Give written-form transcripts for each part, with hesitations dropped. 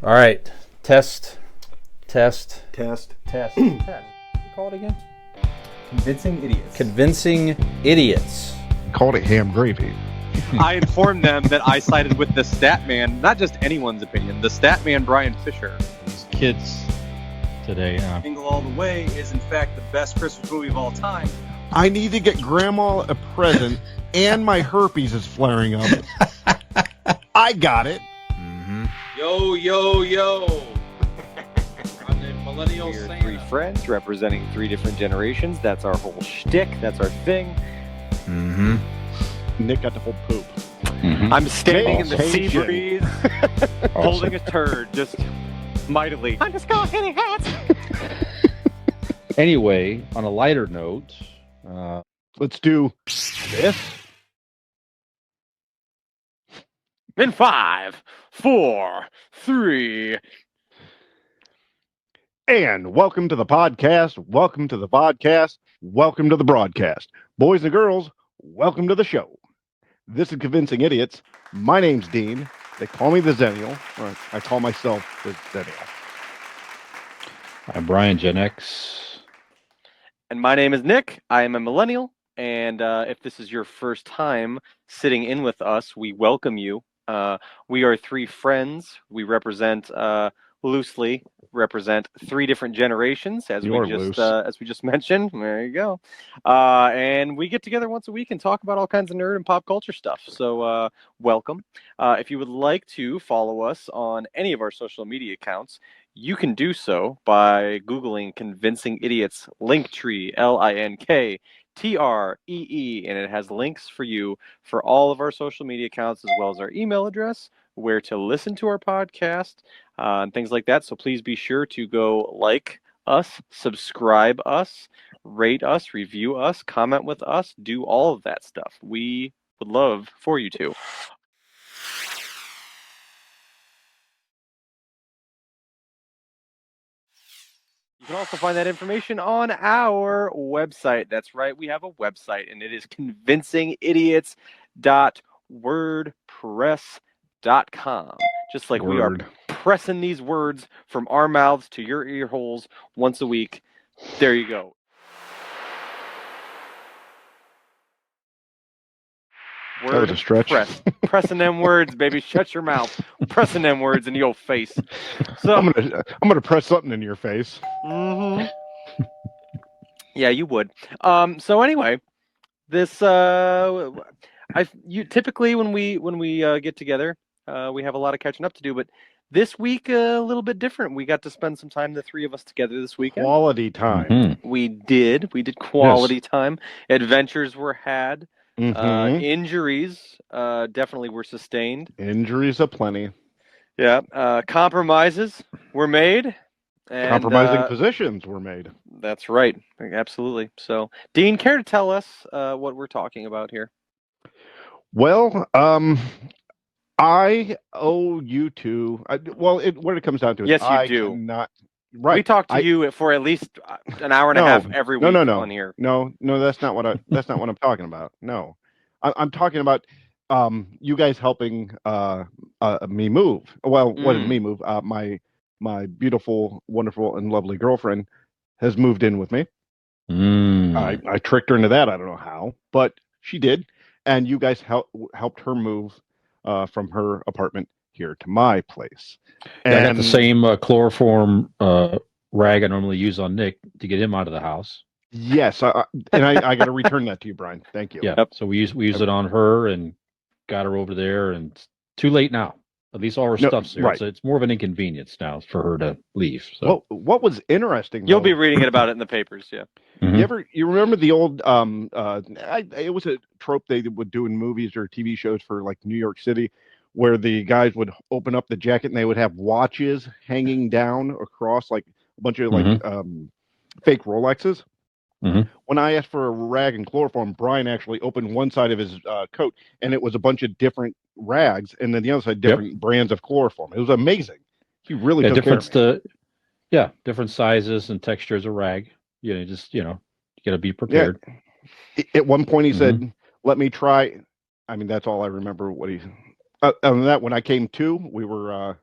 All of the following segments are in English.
All right. Test. Test. Test. Call it again. Convincing idiots. Convincing idiots. Called it ham gravy. I informed them that I sided with the stat man, not just anyone's opinion, the stat man Brian Fisher. These kids today. Jingle All the Way is in fact the best Christmas movie of all time. I need to get Grandma a present, and my herpes is flaring up. I got it. Mm-hmm. Yo. I'm the millennial We're Santa. three friends representing three different generations. That's our whole shtick. That's our thing. Mm-hmm. Nick got to hold poop. Mm-hmm. I'm standing in the sea Awesome. breeze, holding a turd, just mightily. I'm just going hitting hats. Anyway, on a lighter note, Let's do this. In 5, 4, 3. And welcome to the podcast. Welcome to the vodcast. Welcome to the broadcast. Boys and girls, welcome to the show. This is Convincing Idiots. My name's Dean. They call me the Zennial, or I call myself the Zennial. I'm Brian Gen X. And my name is Nick. I am a millennial. And if this is your first time sitting in with us, we welcome you. We are three friends. We loosely represent three different generations, as we just mentioned. There you go. And we get together once a week and talk about all kinds of nerd and pop culture stuff. So welcome. If you would like to follow us on any of our social media accounts, you can do so by Googling Convincing Idiots Linktree, LINKTREE, and it has links for you for all of our social media accounts as well as our email address, where to listen to our podcast, and things like that. So please be sure to go like us, subscribe us, rate us, review us, comment with us, do all of that stuff. We would love for you to. You can also find that information on our website. That's right, we have a website, and it is convincingidiots.wordpress.com. Just like we are pressing these words from our mouths to your ear holes once a week. There you go. That was a stretch. Pressing them words, baby. Shut your mouth. Pressing them words in your face. So I'm gonna press something in your face. Mm-hmm. Yeah, you would. So anyway, this typically when we get together, we have a lot of catching up to do, but this week a little bit different. We got to spend some time, the three of us together this weekend. Quality time. Mm-hmm. We did quality time. Adventures were had. Mm-hmm. Injuries definitely were sustained. Injuries aplenty. Yeah. Compromises were made. And, compromising positions were made. That's right. Absolutely. So, Dean, care to tell us what we're talking about here? Well, I owe you two. What it comes down to is yes, you I do. Cannot, right. We talk to you for at least an hour and a half every week on here. No, that's not what I'm talking about. No, I'm talking about you guys helping me move. Well, what did me move? My beautiful, wonderful, and lovely girlfriend has moved in with me. I tricked her into that. I don't know how, but she did. And you guys helped her move from her apartment here to my place. And I got the same chloroform rag I normally use on Nick to get him out of the house. Yes, and I got to return that to you, Brian. Thank you. Yeah. Yep. So we used it on her and got her over there, and it's too late now. At least all her stuff's there. Right. So it's more of an inconvenience now for her to leave. So. Well, what was interesting? You'll be reading about it in the papers, yeah. Mm-hmm. You remember the old? It was a trope they would do in movies or TV shows for like New York City, where the guys would open up the jacket and they would have watches hanging down across, like a bunch of like fake Rolexes. Mm-hmm. When I asked for a rag and chloroform, Brian actually opened one side of his coat, and it was a bunch of different rags, and then the other side different brands of chloroform. It was amazing. He really took care of me. Different sizes and textures of rag. You got to be prepared. Yeah. At one point, he said, "Let me try." I mean, that's all I remember. What he other than that, when I came to, we were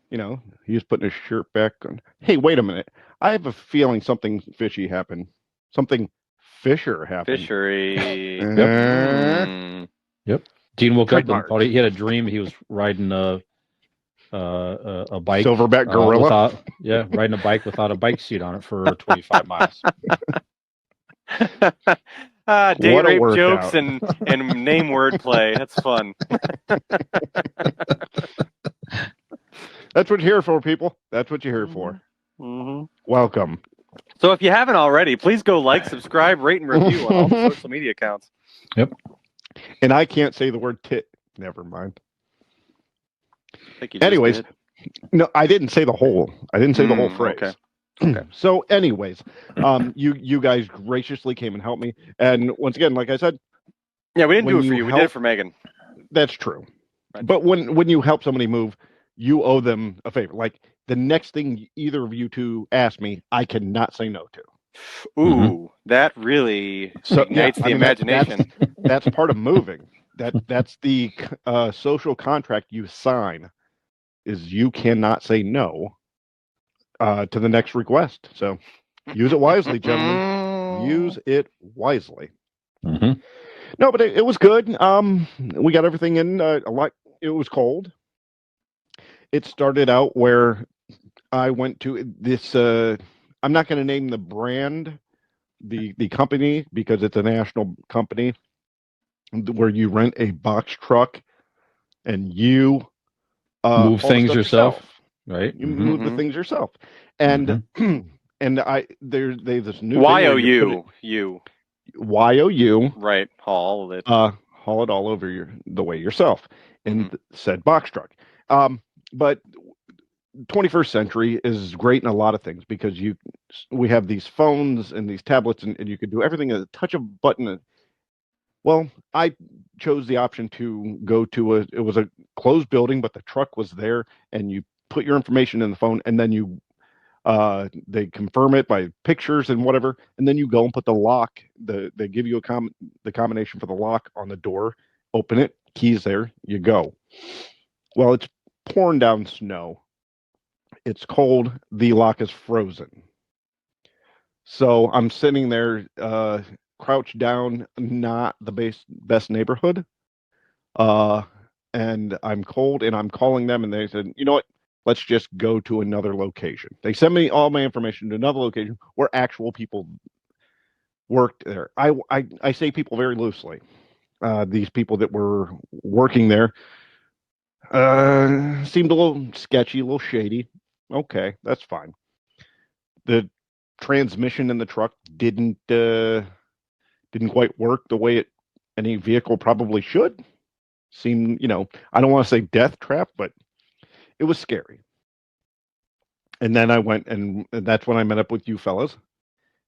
You know, he was putting his shirt back on. Hey, wait a minute. I have a feeling something fishy happened. Something Fisher happened. Fishery. Yep. Yep. Dean woke up and Trademark. thought he had a dream. He was riding a bike. Silverback gorilla. Riding a bike without a bike seat on it for 25 miles. Date What a rape workout. jokes and name word play. That's fun. That's what you're here for, people. That's what you're here for. Mm-hmm. Welcome. So if you haven't already, please go like, subscribe, rate, and review on all the social media accounts. Yep. And I can't say the word tit. Never mind. I think you just Anyways, did. no, I didn't say the whole. I didn't say the whole phrase. Okay. So, anyways, you guys graciously came and helped me, and once again, like I said, Yeah, we didn't do when it for you you. We help- did it for Megan. That's true. Right. But when you help somebody move, you owe them a favor. Like the next thing either of you two ask me, I cannot say no to. Ooh, that really So ignites the imagination. That's part of moving. That's the social contract you sign. Is you cannot say no to the next request. So use it wisely, gentlemen. Use it wisely. Mm-hmm. No, but it was good. We got everything in a lot. It was cold. It started out where I went to this. I'm not going to name the brand, the company, because it's a national company where you rent a box truck and you Move haul the things stuff yourself, right? You Mhm. move the things yourself, and and they this new YOU. YOU Right, haul it. haul it all over the way yourself in said box truck. But 21st century is great in a lot of things because we have these phones and these tablets and you could do everything at a touch of a button. Well, I chose the option to go to it was a closed building, but the truck was there, and you put your information in the phone, and then they confirm it by pictures and whatever, and then you go and put the lock. They give you the combination for the lock on the door. Open it, keys there, you go. Well, it's pouring down snow. It's cold. The lock is frozen. So I'm sitting there, crouched down, not the best neighborhood. And I'm cold, and I'm calling them, and they said, you know what? Let's just go to another location. They send me all my information to another location where actual people worked there. I say people very loosely. These people that were working there seemed a little sketchy, a little shady. Okay, that's fine. The transmission in the truck didn't quite work the way any vehicle probably should. Seemed, I don't want to say death trap, but it was scary. And then I went, and that's when I met up with you fellas,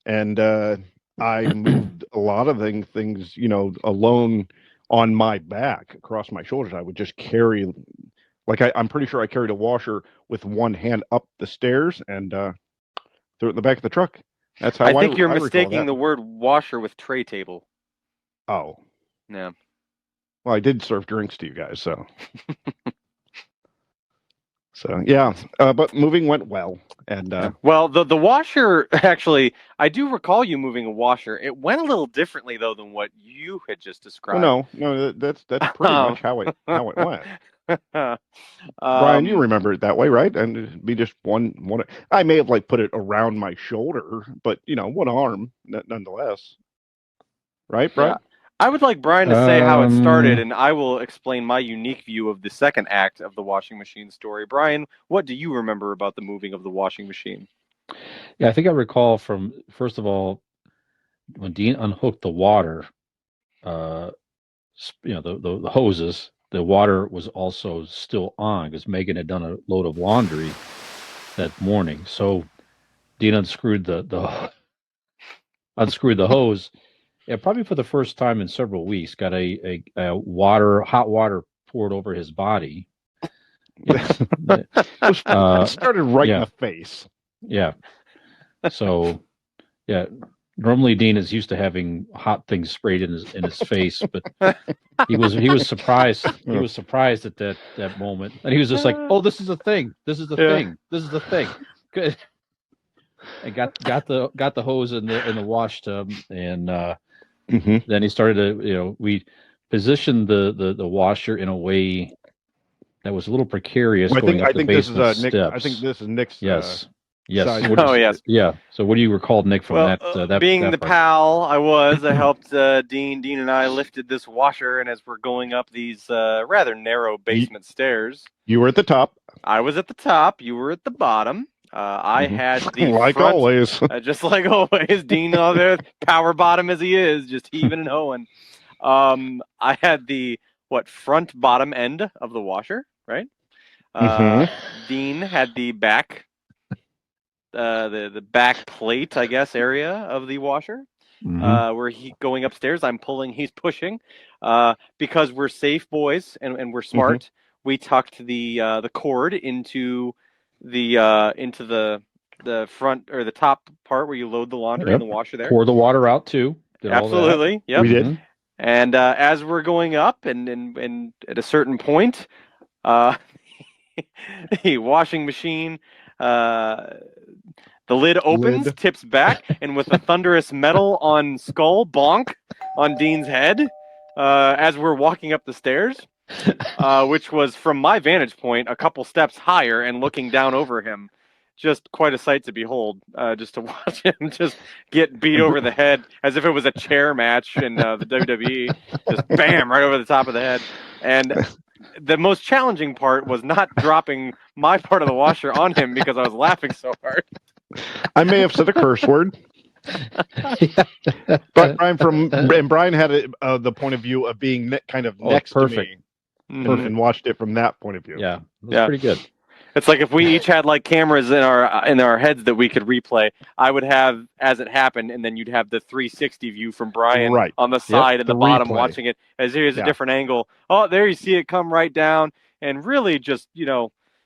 and I moved a lot of things, alone on my back across my shoulders. I would just carry, like I'm pretty sure I carried a washer with one hand up the stairs and threw it in the back of the truck. That's how I think you're recall mistaking that. the word washer with tray table. Oh. Yeah. Well, I did serve drinks to you guys, so. So yeah, but moving went well, and well, the washer actually, I do recall you moving a washer. It went a little differently though than what you had just described. Well, no, that's pretty much how it went. Brian, you remember it that way, right? And it'd be just one. I may have put it around my shoulder, but one arm nonetheless. Right, Brian? Yeah. I would like Brian to say how it started, and I will explain my unique view of the second act of the washing machine story. Brian, what do you remember about the moving of the washing machine? Yeah, I think I recall from, first of all, when Dean unhooked the water, the hoses, the water was also still on because Megan had done a load of laundry that morning. So Dean unscrewed the hose. Yeah, probably for the first time in several weeks, got a hot water poured over his body. It started right in the face. Yeah. So, yeah, Normally, Dean is used to having hot things sprayed in his face, but he was surprised. He was surprised at that moment, and he was just like, "Oh, this is a thing. This is the thing. This is the thing." Good. And got the hose in the wash tub, and then he started to we positioned the washer in a way that was a little precarious. Well, going up I the think this is basement Nick. steps. I think this is Nick's. Yes. Side. What Oh, yes. Yeah. So what do you recall, Nick, from that? Being that the part? pal I helped Dean. Dean and I lifted this washer, and as we're going up these rather narrow basement stairs, You were at the top. I was at the top. You were at the bottom. I had the like front, always. just like always. Dean on there, power bottom as he is, just heaving and hoeing. I had the front bottom end of the washer, right? Dean had the back, the back plate, I guess, area of the washer, where he going upstairs. I'm pulling, he's pushing, because we're safe boys and we're smart. We tucked the cord into the front or the top part where you load the laundry in the washer there. Pour the water out too. Absolutely, yep. We did. And as we're going up, and at a certain point, the washing machine, the lid opens, tips back, and with a thunderous metal on skull bonk on Dean's head, as we're walking up the stairs, which was from my vantage point a couple steps higher and looking down over him. Just quite a sight to behold, just to watch him just get beat over the head as if it was a chair match in the WWE. Just bam, right over the top of the head. And the most challenging part was not dropping my part of the washer on him because I was laughing so hard. I may have said a curse word. But Brian had the point of view of being kind of next to me. Perfect. And watched it from that point of view. Yeah, that's pretty good. It's like if we each had like cameras in our heads that we could replay. I would have as it happened, and then you'd have the 360 view from Brian on the side and the bottom, watching it as here's a different angle. Oh, there you see it come right down, and really just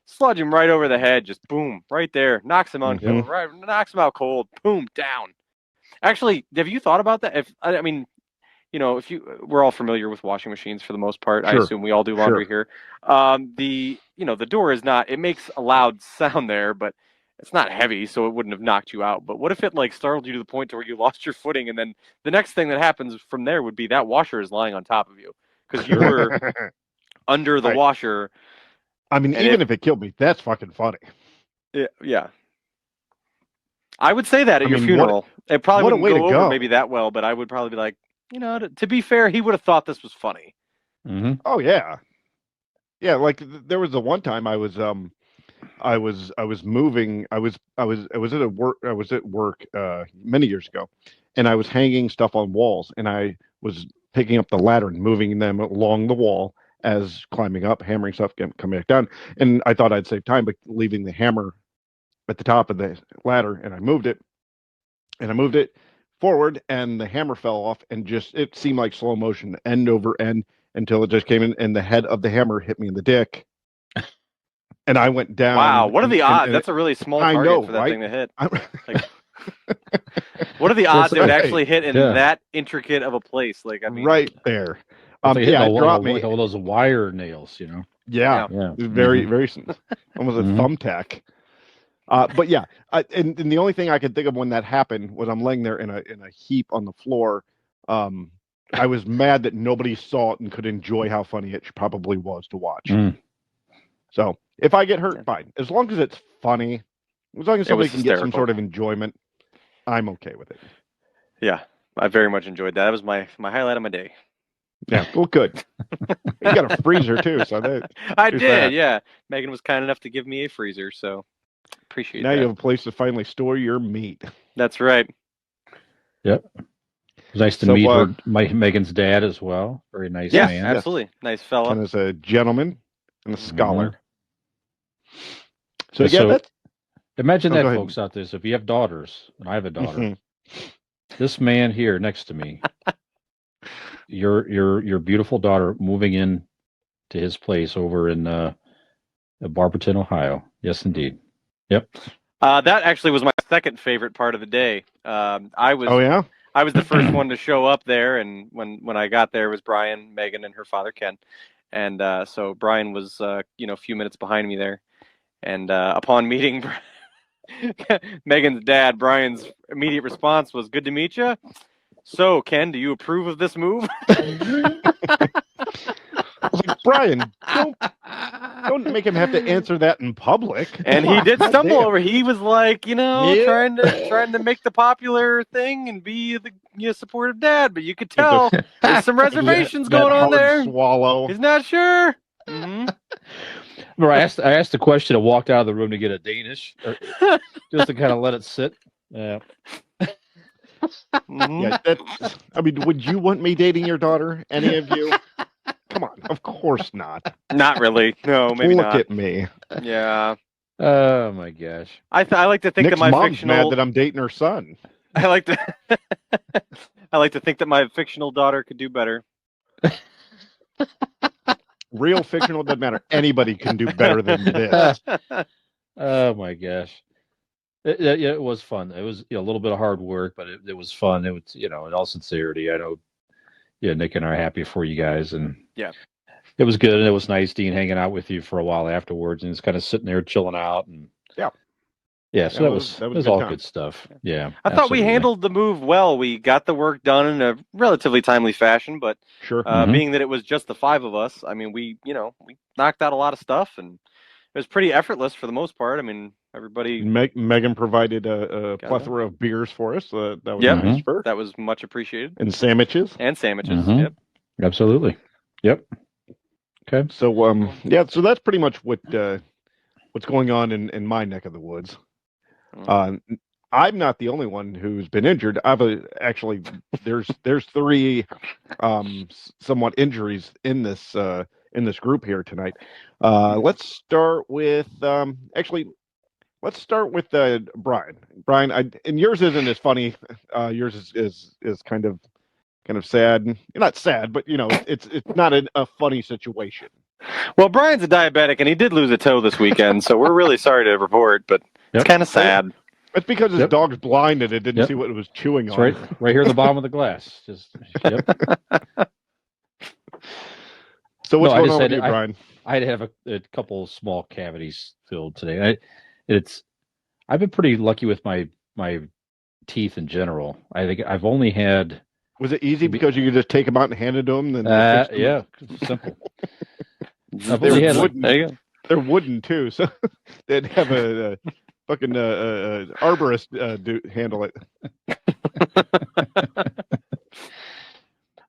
sludge him right over the head, just boom, right there, knocks him out, knocks him out cold, boom, down. Actually, have you thought about that? We're all familiar with washing machines for the most part. Sure. I assume we all do laundry here. The door is not, it makes a loud sound there, but it's not heavy, so it wouldn't have knocked you out. But what if it startled you to the point to where you lost your footing, and then the next thing that happens from there would be that washer is lying on top of you because you were under the washer. I mean, even if it killed me, that's fucking funny. Yeah. I would say that at your funeral. It probably wouldn't go over maybe that well, but I would probably be like, to be fair, he would have thought this was funny. Mm-hmm. Oh yeah, yeah. Like there was the one time I was moving. I was at work many years ago, and I was hanging stuff on walls, and I was picking up the ladder and moving them along the wall as climbing up, hammering stuff, coming back down. And I thought I'd save time by leaving the hammer at the top of the ladder, and I moved it forward, and the hammer fell off, and it seemed like slow motion, end over end, until it just came in, and the head of the hammer hit me in the dick, and I went down. Wow, what are the odds? That's a really small target for that thing to hit. What are the odds it would actually hit in that intricate of a place? Right there. It dropped me. Like all those wire nails, Yeah. Very, very, almost a thumbtack. But yeah, and the only thing I could think of when that happened was I'm laying there in a heap on the floor. I was mad that nobody saw it and could enjoy how funny it probably was to watch. So if I get hurt, fine. As long as it's funny, as long as somebody can get some sort of enjoyment, I'm okay with it. Yeah, I very much enjoyed that. That was my highlight of my day. Yeah, well, good. You got a freezer too, so that I did. Yeah, Megan was kind enough to give me a freezer, so appreciate now that. You have a place to finally store your meat. That's right. Yep. It was nice to meet Megan's dad as well. Very nice man. Yeah, absolutely. Nice fella. And as a gentleman and a scholar. So imagine that, folks out there. So if you have daughters, and I have a daughter, this man here next to me, your beautiful daughter moving in to his place over in Barberton, Ohio. Yes, indeed. Yep. That actually was my second favorite part of the day. I was Oh yeah. I was the first one to show up there, and when I got there, it was Brian, Megan, and her father Ken, and so Brian was a few minutes behind me there, and upon meeting Megan's dad, Brian's immediate response was, "Good to meet you. So, Ken, do you approve of this move?" I was like, Brian, don't make him have to answer that in public. And Come he on, did stumble goddamn. over. He was like, Yeah. trying to make the popular thing and be the supportive dad, but you could tell there's some reservations That going on hard there. swallow. He's not sure. Mm-hmm. Remember, I asked the question and walked out of the room to get a Danish, just to kind of let it sit. Yeah. Mm-hmm. Yeah, I mean, would you want me dating your daughter? Any of you? Come on, of course not. Not really. No, maybe Look not. at me. Yeah. Oh my gosh. I like to think Nick's that my mom's fictional. mad that I'm dating her son. I like to. I like to think that my fictional daughter could do better. Real fictional doesn't matter. Anybody can do better than this. Oh my gosh. It was fun. It was a little bit of hard work, but it was fun. It was, in all sincerity, I know, Nick and I are happy for you guys, and Yeah. it was good, and it was nice, Dean, hanging out with you for a while afterwards, and just kind of sitting there chilling out, and Yeah, so that that was was a good all time. good stuff. Yeah, I thought we absolutely. handled the move well. We got the work done in a relatively timely fashion, but Sure. being that it was just the five of us, I mean, we knocked out a lot of stuff, and it was pretty effortless for the most part. I mean, everybody. Megan provided a Got it. plethora of beers for us. That was Yep. nice for her. That was much appreciated. And sandwiches. And sandwiches. Mhm. Yep. Absolutely. Yep. Okay. So yeah, so that's pretty much what's going on in my neck of the woods. I'm not the only one who's been injured. Actually there's three somewhat injuries in this group here tonight. Let's start with Brian. Brian, and yours isn't as funny. Yours is kind of sad. Not sad, but it's not a funny situation. Well, Brian's a diabetic, and he did lose a toe this weekend, so we're really sorry to report, but it's kind of sad. It's because his dog's blind and it didn't see what it was chewing It's on. right here at the bottom of the glass. Just yep. So what's No, I going just on with had- you, Brian? I had to have a couple small cavities filled today. I've been pretty lucky with my teeth in general. I think I've only had. Was it easy because you could just take them out and hand it to them? Then they fixed them? Yeah, simple. I've They're only had wooden. There you go. They're wooden too, so they'd have a fucking arborist handle it.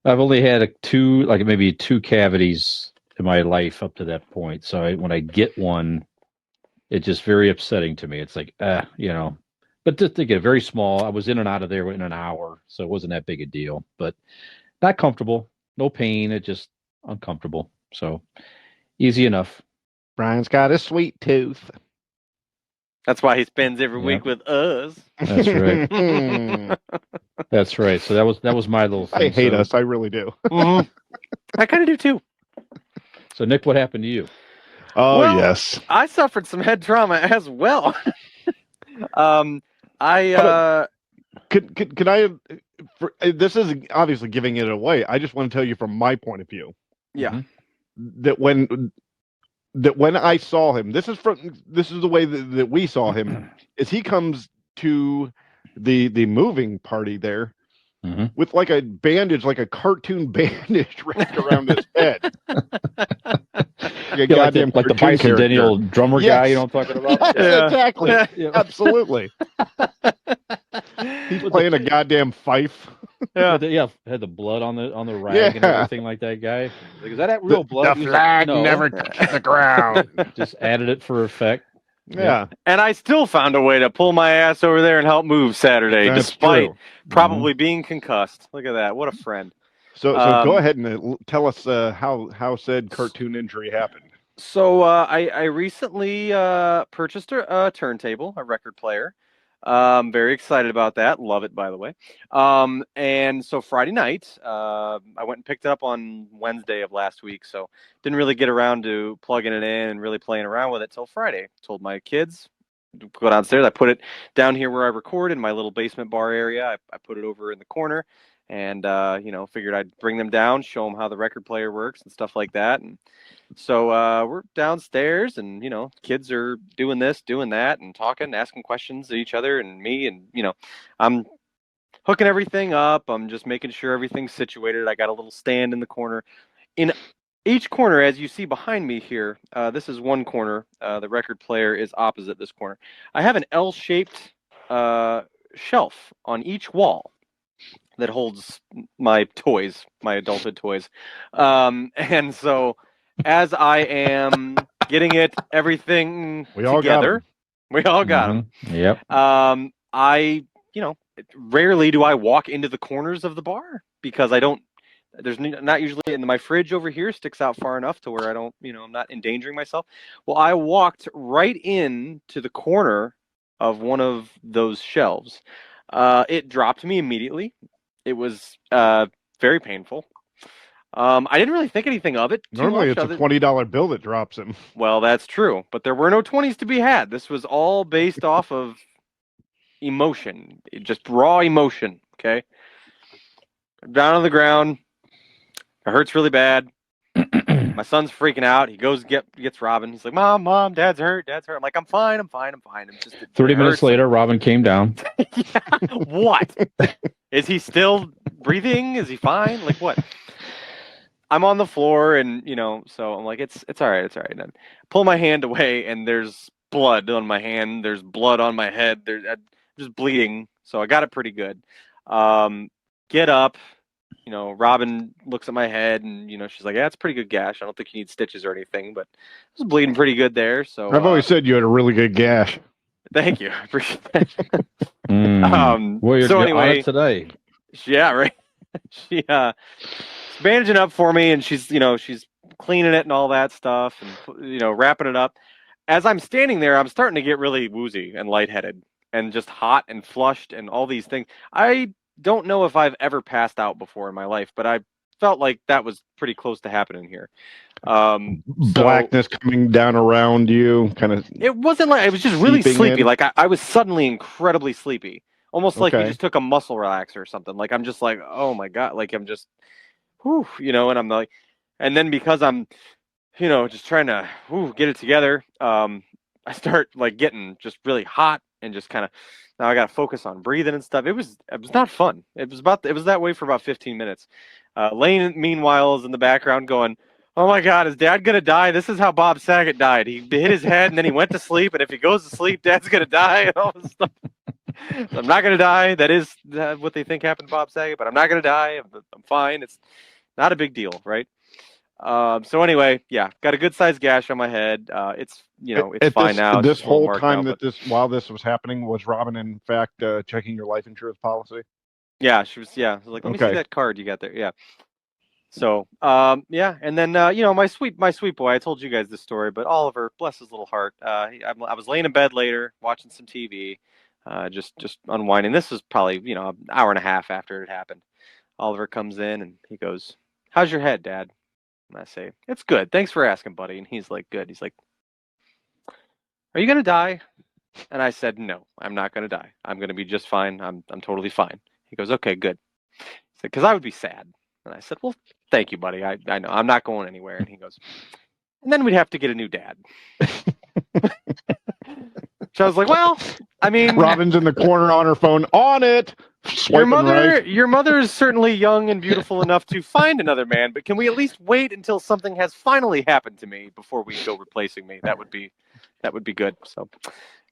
I've only had maybe two cavities in my life up to that point. So when I get one, it's just very upsetting to me. It's like, but just to get very small. I was in and out of there in an hour, so it wasn't that big a deal. But not comfortable, no pain. It just uncomfortable. So easy enough. Brian's got a sweet tooth. That's why he spends every week with us. That's right. That's right. So that was my little thing. I hate us. I really do. Mm-hmm. I kind of do too. So Nick, what happened to you? Oh Well, yes. I suffered some head trauma as well. Can I? This is obviously giving it away. I just want to tell you from my point of view. Yeah. That when I saw him, this is the way that we saw him. Is he comes to the moving party there with like a bandage, like a cartoon bandage wrapped around his head. Like the bicentennial drummer guy, you know what I'm talking about? Yes, exactly. Yeah. Absolutely. He's playing a goddamn fife. Yeah, had the blood on the rag and everything like that guy. Like, is that real blood? The flag never touched the ground. Just added it for effect. Yeah. And I still found a way to pull my ass over there and help move Saturday, That's despite true. probably being concussed. Look at that. What a friend. So go ahead and tell us how said cartoon injury happened. So I recently purchased a turntable, a record player. Very excited about that. Love it, by the way. And so Friday night, I went and picked it up on Wednesday of last week. So didn't really get around to plugging it in and really playing around with it till Friday. Told my kids, go downstairs. I put it down here where I record in my little basement bar area. I put it over in the corner, and figured I'd bring them down, show them how the record player works and stuff like that. And so we're downstairs, and kids are doing this, doing that, and talking, asking questions to each other and me, and I'm hooking everything up. I'm just making sure everything's situated. I got a little stand in the corner. In each corner, as you see behind me here, this is one corner. The record player is opposite this corner. I have an L-shaped shelf on each wall that holds my toys, my adulthood toys. And so as I am getting everything We all got together, 'em. we all got them. Yep. I, rarely do I walk into the corners of the bar because I don't. There's not usually, and my fridge over here sticks out far enough to where I don't, I'm not endangering myself. Well, I walked right in to the corner of one of those shelves. It dropped me immediately. It was very painful. I didn't really think anything of it too Normally, much. it's a $20 bill that drops him. Well, that's true, but there were no 20s to be had. This was all based off of emotion, just raw emotion. Okay, down on the ground. It hurts really bad. My son's freaking out. He goes gets Robin. He's like, "Mom, Dad's hurt. I'm like, "I'm fine. I'm just 30 minutes later, Robin came down. Yeah. What? Is he still breathing? Is he fine? Like what? I'm on the floor, and so I'm like, it's all right. It's all right. And I pull my hand away, and there's blood on my hand. There's blood on my head. I'm just bleeding. So I got it pretty good. Get up. Robin looks at my head, and she's like, "Yeah, it's a pretty good gash. I don't think you need stitches or anything, but it was bleeding pretty good there." So I've always said you had a really good gash. thank you. I appreciate that. Well, you're so on anyway, it today. yeah, right. She's bandaging up for me, and she's cleaning it and all that stuff, and wrapping it up. As I'm standing there, I'm starting to get really woozy and lightheaded, and just hot and flushed, and all these things. I don't know if I've ever passed out before in my life, but I felt like that was pretty close to happening here. Blackness coming down around you, kind of. It wasn't like I was just really seeping sleepy. in. Like I was suddenly incredibly sleepy, almost like you Okay. just took a muscle relaxer or something. Like I'm just like, oh my god, like I'm just, whew, and I'm like, and then because I'm, just trying to get it together, I start like getting just really hot and just kind of. Now I got to focus on breathing and stuff. It was not fun. It was that way for about 15 minutes. Lane, meanwhile, is in the background going, "Oh my God, is Dad gonna die? This is how Bob Saget died. He hit his head and then he went to sleep. And if he goes to sleep, Dad's gonna die." And all this stuff. So I'm not gonna die. That is what they think happened to Bob Saget, but I'm not gonna die. I'm fine. It's not a big deal, right? So anyway, yeah, got a good sized gash on my head. It's it's fine now. It's This just a little whole marked time out, that while this was happening, was Robin in fact checking your life insurance policy? yeah, she was. Yeah, I was like, let me see Okay. that card you got there. Yeah. So, yeah, and then my sweet boy. I told you guys this story, but Oliver, bless his little heart. I was laying in bed later, watching some TV, just unwinding. This was probably an hour and a half after it happened. Oliver comes in and he goes, "How's your head, Dad?" And I say, "It's good. Thanks for asking, buddy." And he's like, "Good." He's like, "Are you gonna die?" And I said, "No, I'm not gonna die. I'm gonna be just fine. I'm totally fine." He goes, "Okay, good." He said, "Because I would be sad." And I said, "Well, thank you, buddy. I know I'm not going anywhere." And he goes, "And then we'd have to get a new dad." So I was like, "Well, I mean, Robin's in the corner on her phone, on it. your Swiping right. your mother is certainly young and beautiful enough to find another man, but can we at least wait until something has finally happened to me before we go replacing me? That would be good." So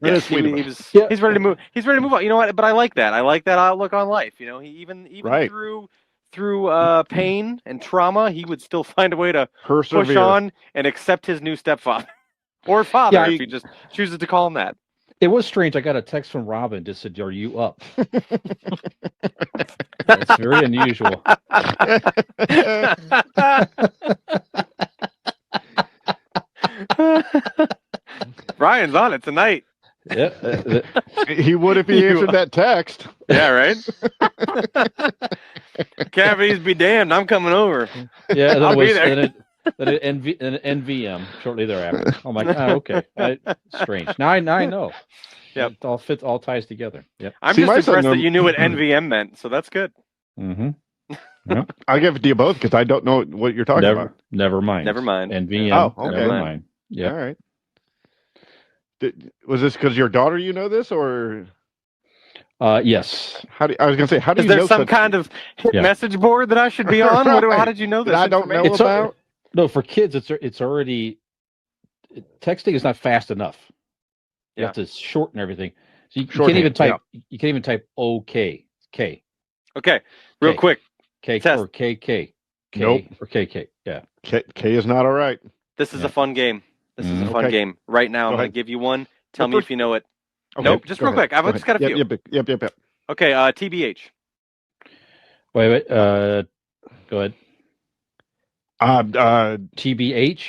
That yeah, is sweet of him. he's ready to move. He's ready to move on. You know what? But I like that. I like that outlook on life. He even Right. through pain and trauma, he would still find a way to push Persevere. on and accept his new stepfather or father, Yeah, if he just chooses to call him that. It was strange. I got a text from Robin that said, "Are you up?" It's very unusual. Brian's on it tonight. Yeah, He would if he answered that text. Yeah, right. Cavities be damned. I'm coming over. yeah. And I'll then, be there. An NVM shortly thereafter. I'm like, okay, strange. Now I know. Yep. It all ties together. Yep. I'm See, just my son impressed that knows- you knew what NVM meant, so that's good. Mm-hmm. I'll give it to you both because I don't know what you're talking about. Never mind. Never mind. NVM. Oh, okay. Never mind. Yeah. All right. Was this because your daughter you know this, or Yes. I was going to say, how do Is you there know some such kind of hit Yeah. message board that I should be on? How Right. did you know this? that I don't know information? about? No, for kids, it's already texting is not fast enough. You have to shorten everything. So you can't even type. You can't even type OK. K. Okay, real K. quick. K Test. or KK. K Nope. or KK. Yeah. K is not all right. This is Yeah. a fun game. This is a fun Okay. game. Right now, I'm Go going ahead. to give you one. Tell me first- if you know it. Okay, Nope, just go real ahead. quick. I've Go just ahead. got a few. Yep. Okay, TBH. Wait. Go ahead. TBH.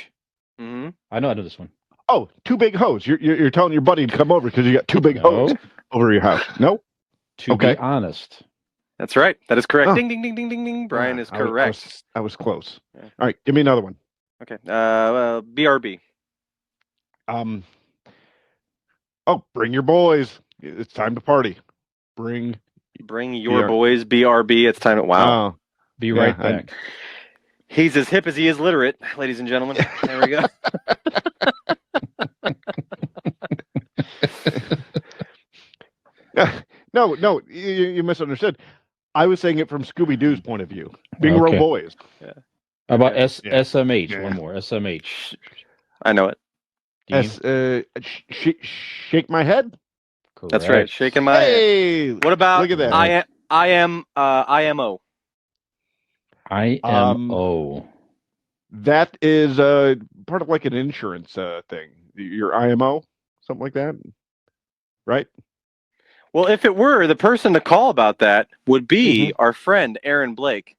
Mm-hmm. I know this one. Oh, two big hoes. You're telling your buddy to come over because you got two big hoes over your house. No? To be honest. That's right. That is correct. Oh. Ding, ding, ding, ding, ding, ding. Brian is correct. I was close. Yeah. All right, give me another one. Okay. BRB. Bring your boys. It's time to party. Bring your boys, BRB. It's time to wow. Be right back. He's as hip as he is literate, ladies and gentlemen. There we go. No, you misunderstood. I was saying it from Scooby Doo's point of view. Bing Row boys. Yeah. How about SMH? Yeah. One more. SMH. I know it. Shake my head. Correct. That's right. Shaking my head. What about look at that. IMO? IMO. That is part of like an insurance thing. Your IMO, something like that, right? Well, if it were, the person to call about that would be our friend Aaron Blake.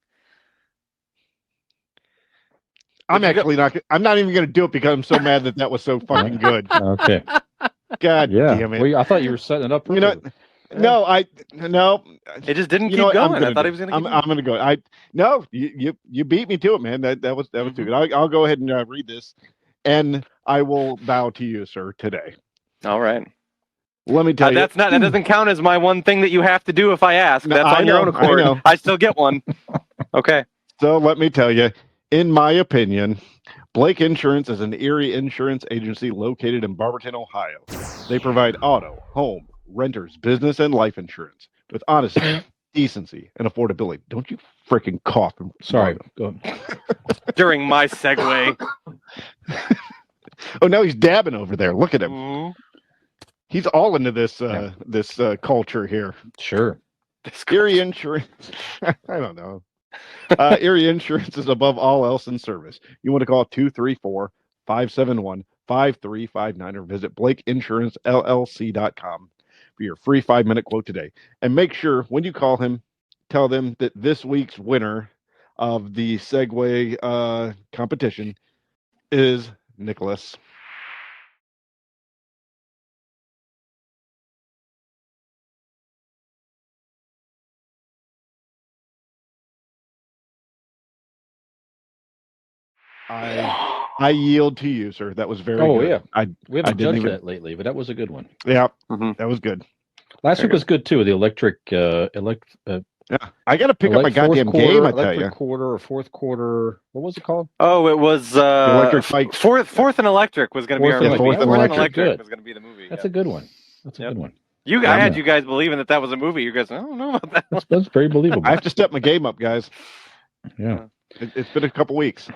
I'm not even going to do it because I'm so mad that was so fucking good. Okay. God damn it! Well, I thought you were setting it up. You know, no. It just didn't keep going. I thought he was going to. I'm going to go. You beat me to it, man. That was too good. I'll go ahead and read this, and I will bow to you, sir, today. All right. Let me tell you. That doesn't count as my one thing that you have to do if I ask. No, that's on your own accord. I know. I still get one. Okay. So let me tell you, in my opinion, Blake Insurance is an Erie insurance agency located in Barberton, Ohio. They provide auto, home, renters, business, and life insurance with honesty, decency, and affordability. Don't you freaking cough. Sorry. Go During my segue. Oh, now he's dabbing over there. Look at him. Mm-hmm. He's all into this culture here. Sure. Erie Insurance. I don't know. Erie Insurance is above all else in service. You want to call 234-571-5359 or visit BlakeInsuranceLLC.com for your free 5-minute quote today. And make sure when you call him, tell them that this week's winner of the Segway competition is Nicholas. I yield to you, sir. That was very good. Yeah. We haven't didn't judged that lately, but that was a good one. Yeah, that was good. Last week was good too. The electric. Yeah, I got to pick up my goddamn game. I tell you. Quarter or fourth quarter. What was it called? Oh, it was electric bike. Fourth and Electric was going to be our movie. Fourth and Electric was going to be the movie. That's a good one. That's a good one. I had you guys believing that was a movie. You guys, I don't know about that. That's very believable. I have to step my game up, guys. Yeah, it's been a couple weeks.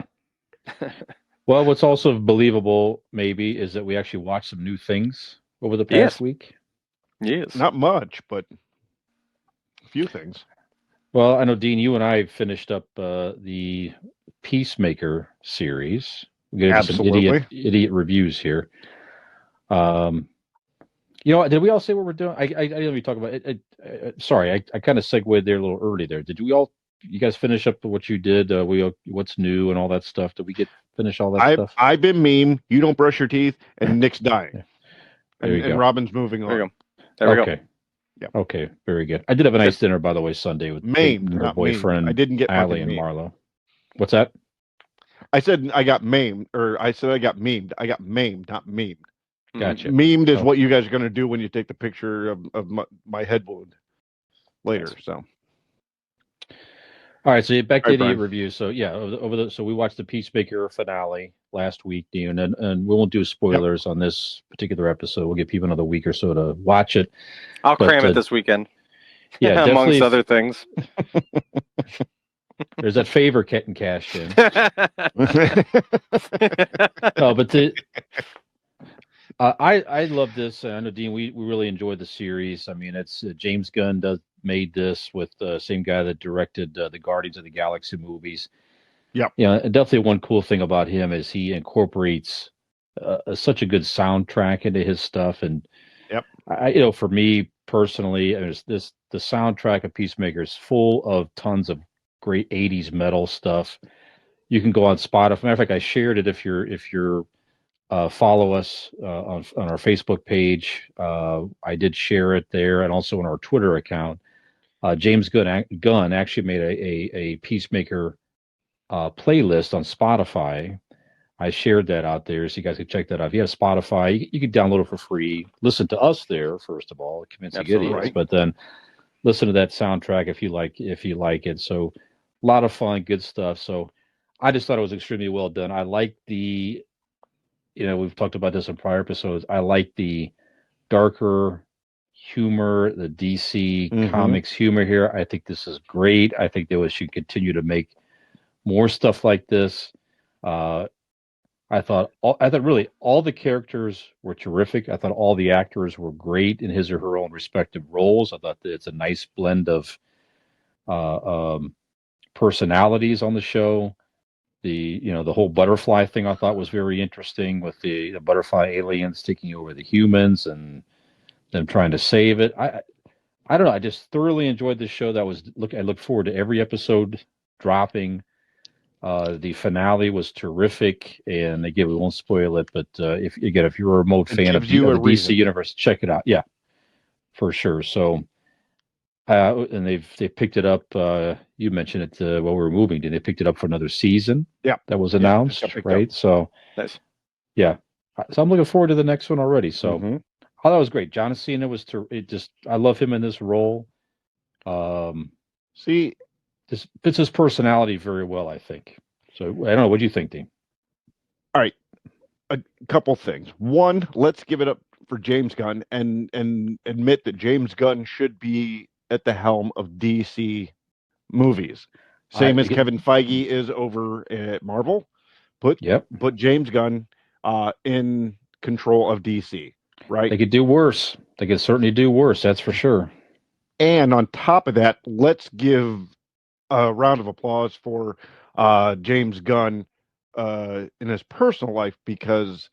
Well, what's also believable, maybe, is that we actually watched some new things over the past week. Yes. Not much, but a few things. Well, I know, Dean, you and I finished up the Peacemaker series. We got some idiot reviews here. Did we all say what we're doing? I didn't even talk about it. Sorry, I kind of segued there a little early there. Did you guys finish up what you did? What's new and all that stuff? Did we finish all that stuff? I've been mean. You don't brush your teeth, and Nick's dying. And Robin's moving on. There you go. There we go. Yeah. Okay. Very good. I did have a nice dinner, by the way, Sunday with Maine, her not boyfriend. Maine. I didn't get Allie and Maine. Marlo. What's that? I said I got maimed, or I said I got memed. I got maimed, not memed. Gotcha. Memed is Oh. what you guys are going to do when you take the picture of my head wound later. Yes. So. All right, so back to All right, Idiot Brian. Review. So yeah, so we watched the Peacemaker finale last week, Dean, and we won't do spoilers on this particular episode. We'll give people another week or so to watch it. I'll But, cram it this weekend. Yeah, amongst definitely. other things. There's that favor getting cashed in. No, but I love this. I know, Dean, we really enjoyed the series. I mean, it's James Gunn made this with the same guy that directed the Guardians of the Galaxy movies. Yep. Yeah, and definitely one cool thing about him is he incorporates such a good soundtrack into his stuff. And Yep. For me personally, the soundtrack of Peacemaker is full of tons of great '80s metal stuff. You can go on Spotify. Matter of fact, I shared it if you're follow us on our Facebook page. I did share it there, and also on our Twitter account. James Gunn actually made a Peacemaker playlist on Spotify. I shared that out there, so you guys can check that out. If you have Spotify, you can download it for free. Listen to us there first of all, Convincing Idiots, right. but then listen to that soundtrack if you like it. So a lot of fun, good stuff. So I just thought it was extremely well done. I like the, we've talked about this in prior episodes. I like the darker humor, the DC Comics humor here. I think this is great. I think they should continue to make more stuff like this. I thought really all the characters were terrific. I thought all the actors were great in his or her own respective roles. I thought that it's a nice blend of personalities on the show. The whole butterfly thing I thought was very interesting, with the butterfly aliens taking over the humans and them trying to save it. I don't know. I just thoroughly enjoyed this show. I look forward to every episode dropping. The finale was terrific, and again, we won't spoil it. But if you're a remote fan of the DC universe, check it out. Yeah, for sure. So, and they've picked it up. You mentioned it while we were moving. Did they picked it up for another season? Yeah, that was announced, right? Up. So, nice. Yeah, so I'm looking forward to the next one already. So, that was great. John Cena I love him in this role. See. This fits his personality very well, I think. So I don't know. What do you think, Dean? All right, a couple things. One, let's give it up for James Gunn and admit that James Gunn should be at the helm of DC movies. Same as Kevin Feige is over at Marvel. Put James Gunn in control of DC. Right? They could do worse. They could certainly do worse. That's for sure. And on top of that, let's give a round of applause for James Gunn in his personal life, because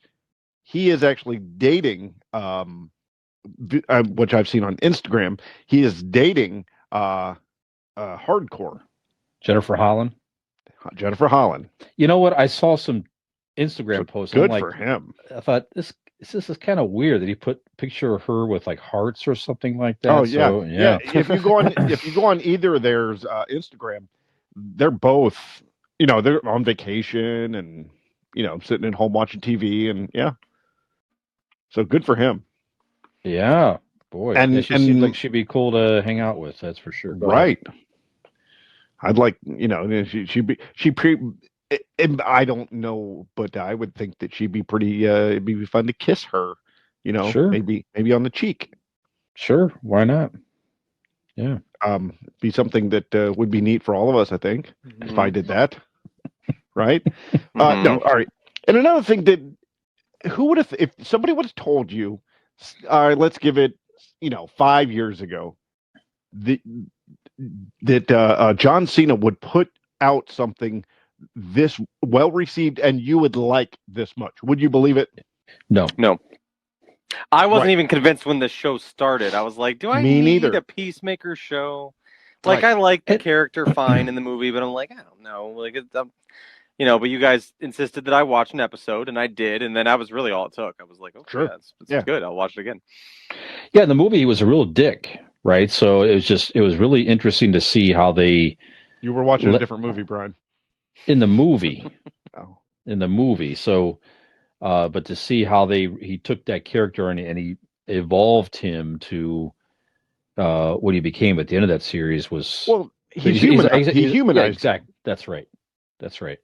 he is actually dating, which I've seen on Instagram. He is dating hardcore Jennifer Holland. You know what? I saw some Instagram posts. Good for him. I thought this is kind of weird that he put a picture of her with like hearts or something like that. Oh yeah, so, yeah. If you go on either of theirs Instagram, they're both, they're on vacation and sitting at home watching TV, and so good for him. Yeah, boy, and she seems like she'd be cool to hang out with. That's for sure. Right. I'd like I don't know, but I would think that she'd be pretty. It'd be fun to kiss her. Sure. Maybe on the cheek. Sure, why not? Yeah. Be something that would be neat for all of us, I think, if I did that. Right? No, all right. And another thing that, who would have, if somebody would have told you, all right, let's give it, 5 years ago, that John Cena would put out something this well received and you would like this much. Would you believe it? No. I wasn't even convinced when the show started. I was like, do I need a Peacemaker show? Like, I like the character fine in the movie, but I'm like, I don't know. Like, but you guys insisted that I watch an episode, and I did, and then that was really all it took. I was like, okay, sure. That's good. I'll watch it again. Yeah, in the movie, he was a real dick, right? So it was really interesting to see how they... You were watching a different movie, Brian. In the movie. Oh. in the movie. So, but to see how he took that character and he evolved him to what he became at the end of that series was Well, he humanized yeah, him. exactly. That's right. That's right.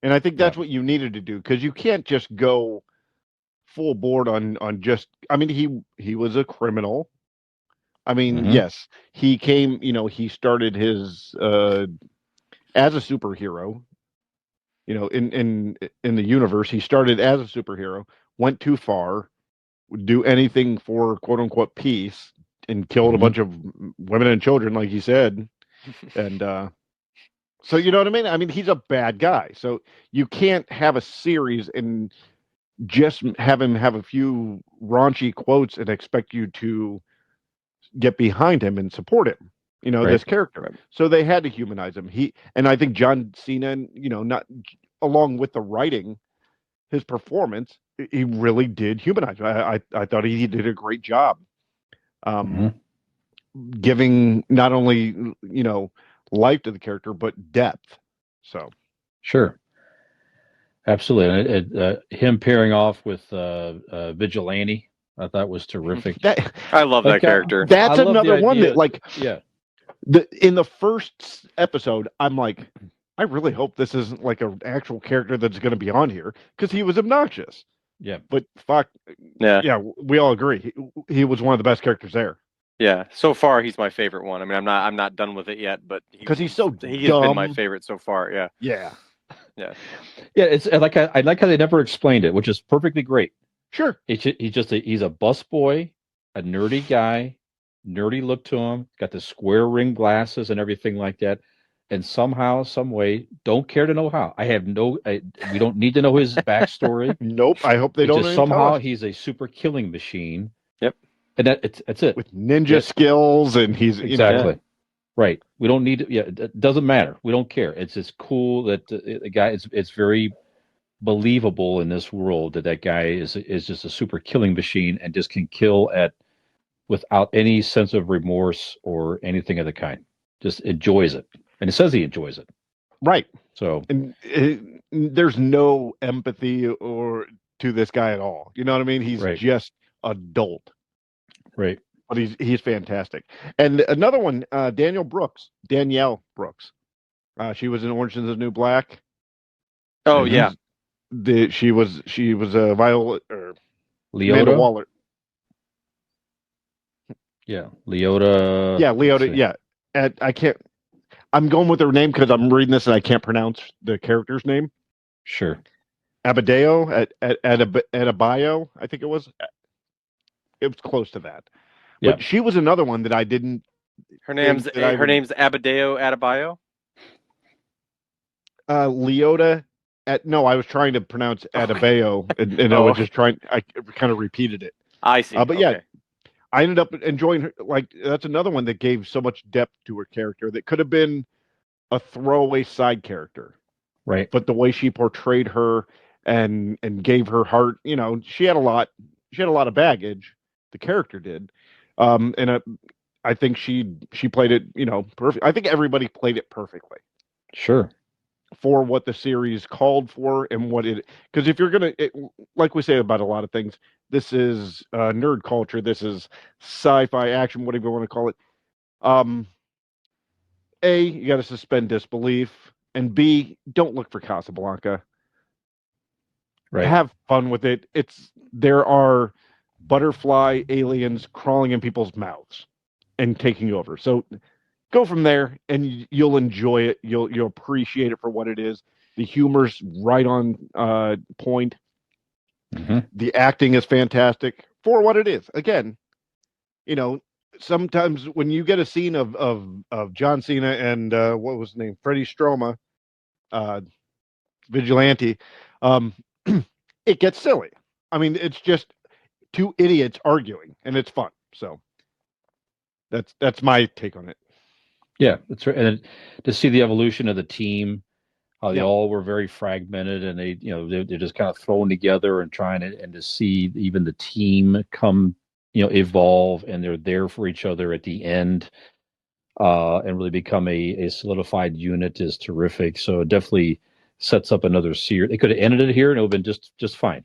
And I think that's what you needed to do, because you can't just go full board on just. I mean, he was a criminal. I mean, yes, he came. He started his as a superhero. In the universe, he started as a superhero, went too far, would do anything for quote unquote peace, and killed a bunch of women and children, like he said, and so you know what I mean. I mean, he's a bad guy. So you can't have a series and just have him have a few raunchy quotes and expect you to get behind him and support him. This character. So they had to humanize him. And I think John Cena, not along with the writing, his performance, he really did humanize him. I thought he did a great job, giving not only life to the character but depth. So sure. Absolutely. And him pairing off with Vigilante, I thought was terrific. I love that character. That's another one that, yeah. In the first episode, I'm like, I really hope this isn't like an actual character that's going to be on here, because he was obnoxious. Yeah. But fuck. Yeah, we all agree. He was one of the best characters there. Yeah, so far he's my favorite one. I mean, I'm not done with it yet, but because he's so he has been my favorite so far. Yeah. Yeah. Yeah. Yeah. It's like I like how they never explained it, which is perfectly great. Sure. He's a busboy, a nerdy guy, nerdy look to him, got the square ring glasses and everything like that. And somehow, some way, don't care to know how. We don't need to know his backstory. Nope. I hope they don't. Just somehow he's a super killing machine. Yep. And that's it. With ninja skills, and he's exactly right. We don't need to. Yeah, it doesn't matter. We don't care. It's just cool that the guy. It's very believable in this world that guy is just a super killing machine and just can kill without any sense of remorse or anything of the kind. Just enjoys it, and it says he enjoys it. Right. So and there's no empathy or to this guy at all. You know what I mean? He's just adult. Right. But he's fantastic. And another one, Danielle Brooks. She was in Orange is the New Black. Oh yeah. She was Violet or Leota Amanda Waller. Yeah, Leota. Yeah, Leota. Yeah, I can't. I'm going with her name because I'm reading this and I can't pronounce the character's name. Sure. Abadeo at Adebayo, I think it was. It was close to that. But she was another one that I didn't. Her name's Abadeo Adebayo. Leota. I was trying to pronounce Adebayo, and I was just trying. I kind of repeated it. I see. But yeah, I ended up enjoying her. Like, that's another one that gave so much depth to her character that could have been a throwaway side character, right? But the way she portrayed her and gave her heart, she had a lot. She had a lot of baggage. The character did, and I think she played it, perfect. I think everybody played it perfectly. Sure. For what the series called for and because if you're gonna, like we say about a lot of things, this is nerd culture. This is sci-fi action, whatever you want to call it. A, you got to suspend disbelief, and B, don't look for Casablanca. Right. Have fun with it. There are butterfly aliens crawling in people's mouths and taking over. So go from there, and you'll enjoy it. You'll appreciate it for what it is. The humor's right on point. Mm-hmm. The acting is fantastic for what it is. Again, sometimes when you get a scene of John Cena and what was his name, Freddie Stroma, Vigilante, it gets silly. I mean, it's just two idiots arguing, and it's fun. So that's my take on it. Yeah, that's right. And to see the evolution of the team, how they all were very fragmented, and they're just kind of thrown together and to see even the team come, evolve, and they're there for each other at the end, and really become a solidified unit is terrific. So definitely sets up another series. They could have ended it here and it would have been just fine,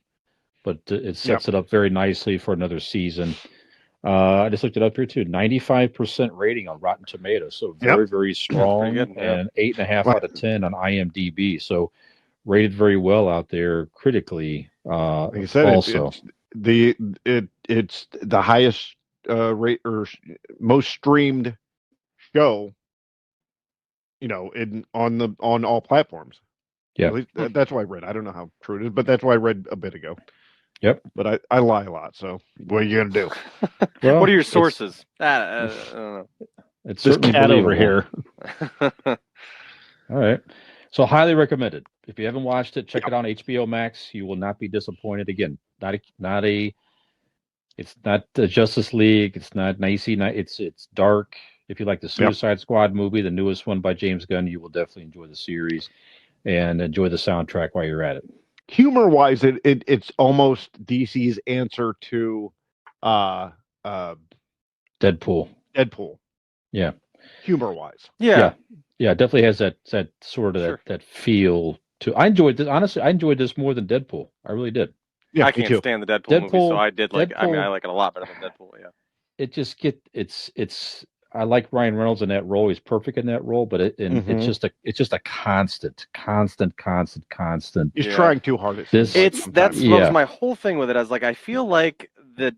but it sets it up very nicely for another season. I just looked it up here too. 95% rating on Rotten Tomatoes, so very very strong, Pretty good, yeah. and 8.5 out of 10 on IMDb. So rated very well out there critically. Like I said, also, it's the highest rate or most streamed show, on all platforms. Yeah. At least that's what I read. I don't know how true it is, but that's what I read a bit ago. Yep. But I lie a lot, so what are you gonna do? Well, What are your it's- sources? I don't know. It's This certainly cat over believable. here. All right. So highly recommended. If you haven't watched it, check it out on HBO Max. You will not be disappointed. Again, it's not the Justice League. It's not nicey. It's dark. If you like the Suicide Squad movie, the newest one by James Gunn, you will definitely enjoy the series and enjoy the soundtrack while you're at it. Humor wise, it's almost DC's answer to Deadpool. Deadpool. Yeah. Humor wise. Yeah. Yeah, it definitely has that sort of Sure. that feel to. I enjoyed this. Honestly, I enjoyed this more than Deadpool. I really did. Yeah, I me can't too. stand the Deadpool movie, so I did like. I mean, I Deadpool- like it a lot better than Deadpool. Yeah. It just it's. I like Ryan Reynolds in that role. He's perfect in that role, but it's just a constant. He's Yeah. trying too hard. This- That's Yeah. was my whole thing with it. I was like, I feel like the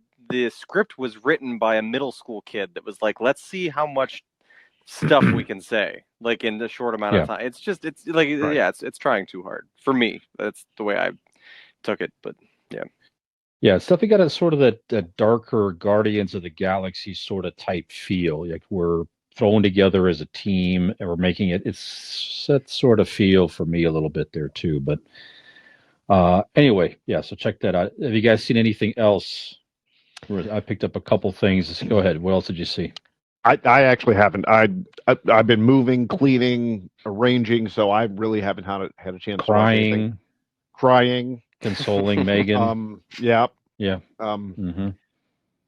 script was written by a middle school kid that was like, let's see how much stuff we can say like in the short amount of time. It's like Right. it's trying too hard for me. That's the way I took it. But Yeah, it's definitely got a sort of that darker Guardians of the Galaxy sort of type feel. Like we're thrown together as a team and we're making it. It's that sort of feel for me a little bit there too. But anyway, yeah. So check that out. Have you guys seen anything else? I picked up a couple things. Go ahead. What else did you see? I actually haven't. I've been moving, cleaning, arranging, so I really haven't had a chance to watch anything. Crying, Consoling Megan. Yeah. Yeah. Mm-hmm.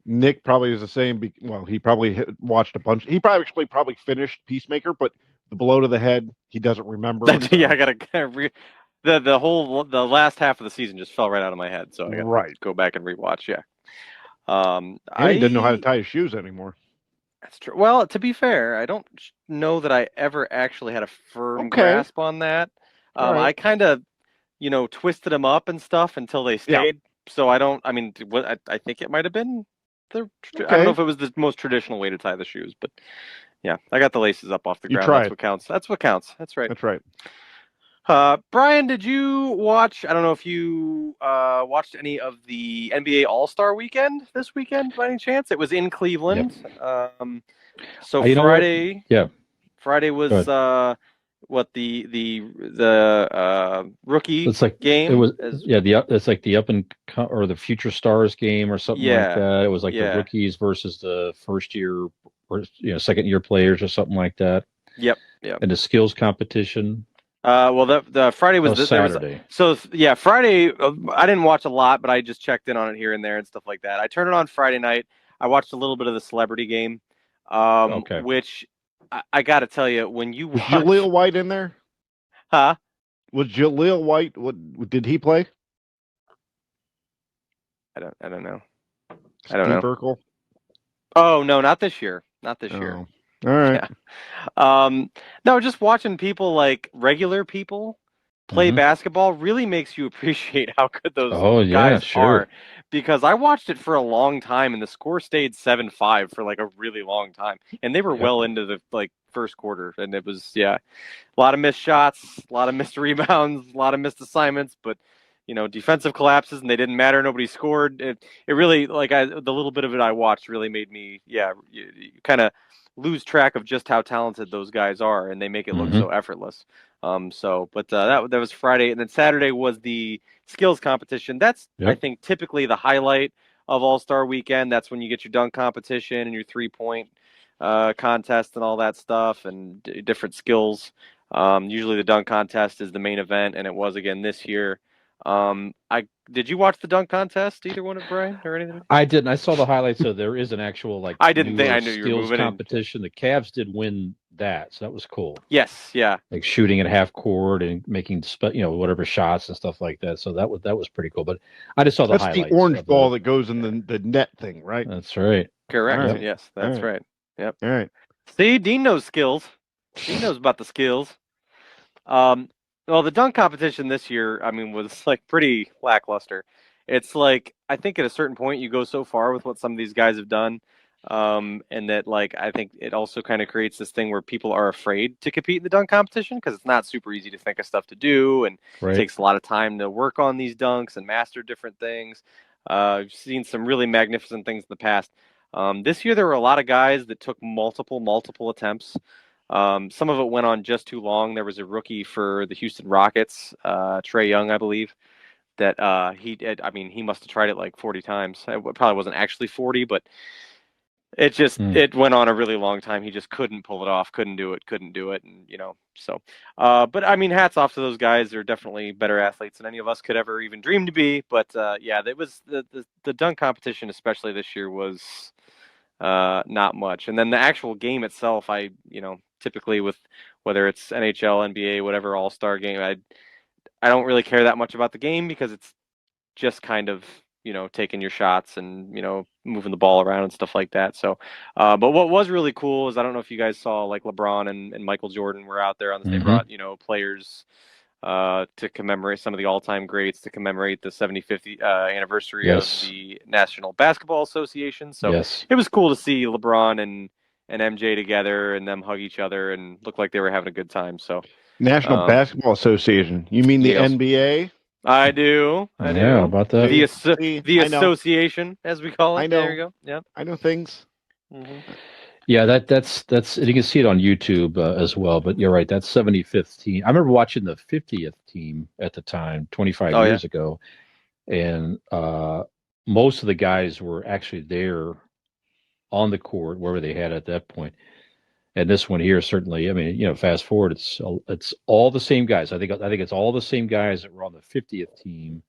Nick probably is the same. He probably watched a bunch. He probably finished Peacemaker, but the blow to the head, he doesn't remember. yeah, I gotta the last half of the season just fell right out of my head, so I gotta go back and rewatch. Yeah. He didn't know how to tie his shoes anymore. That's true. Well, to be fair, I don't know that I ever actually had a firm grasp on that. I kind of, twisted them up and stuff until they stayed. So I don't. I mean, I think it might have been I don't know if it was the most traditional way to tie the shoes, but yeah, I got the laces up off the ground. That's what counts. That's what counts. That's right. That's right. Brian, did you watch? I don't know if you watched any of the NBA All-Star Weekend this weekend by any chance. It was in Cleveland. So Friday. Friday was the rookie game. It was it's like the or the future stars game or something like that. It was like the rookies versus the first year or second year players or something like that. Yep. And the skills competition. The Friday was Saturday. Friday. I didn't watch a lot, but I just checked in on it here and there and stuff like that. I turned it on Friday night. I watched a little bit of the celebrity game, which I got to tell you, when you watch... Was Jaleel White in there? Huh? Was Jaleel White? What did he play? I don't know. I don't know. Urkel? Oh no, not this year. Not this year. All right. Yeah. No, just watching people like regular people play basketball really makes you appreciate how good those guys are. Because I watched it for a long time and the score stayed 7-5 for like a really long time. And they were well into the first quarter. And it was a lot of missed shots, a lot of missed rebounds, a lot of missed assignments, but defensive collapses and they didn't matter. Nobody scored. It really the little bit of it I watched really made me you kind of lose track of just how talented those guys are, and they make it look so effortless. That was Friday, and then Saturday was the skills competition. That's I think typically the highlight of All-Star Weekend. That's when you get your dunk competition and your 3-point contest and all that stuff, and different skills. Usually the dunk contest is the main event, and it was again this year. Did you watch the dunk contest? Either one of Brian or anything? I didn't. I saw the highlights. So there is an actual I didn't think I knew you were skills moving competition. The Cavs did win that, so that was cool. Yes, yeah. Like shooting at half court and making whatever shots and stuff like that. So that was pretty cool. But I just saw the That's highlights. the orange of ball that goes in the net thing, right? That's right. Correct. All right. Yes, that's All right. right. Yep. All right. See, Dean knows skills. Dean knows about the skills. Well, the dunk competition this year, I mean, was like pretty lackluster. It's like I think at a certain point you go so far with what some of these guys have done, and that like I think it also kind of creates this thing where people are afraid to compete in the dunk competition because it's not super easy to think of stuff to do, and Right. it takes a lot of time to work on these dunks and master different things. I've seen some really magnificent things in the past. This year there were a lot of guys that took multiple attempts. Some of it went on just too long. There was a rookie for the Houston Rockets, Trae Young, I believe, that he must have tried it like 40 times. It probably wasn't actually 40, but it went on a really long time. He just couldn't pull it off, couldn't do it, and so. But I mean, hats off to those guys. They're definitely better athletes than any of us could ever even dream to be. But yeah, it was the dunk competition, especially this year, was not much. And then the actual game itself, typically with whether it's NHL, NBA, whatever All-Star game, I don't really care that much about the game because it's just kind of taking your shots and moving the ball around and stuff like that. So, but what was really cool is I don't know if you guys saw like LeBron and Michael Jordan were out there on this. They brought players to commemorate some of the all-time greats, to commemorate the 75th anniversary of the National Basketball Association. So it was cool to see LeBron and MJ together and them hug each other and look like they were having a good time. So National Basketball Association. You mean the NBA? I do. Yeah, about that. The association, as we call it. I know. There you go. Yeah, I know things. Mm-hmm. Yeah, that's you can see it on YouTube as well. But you're right. That's 75th team. I remember watching the 50th team at the time, 25 years ago, and most of the guys were actually there on the court wherever they had at that point. And this one here, certainly. I mean, fast forward, it's all the same guys. I think it's all the same guys that were on the 50th team,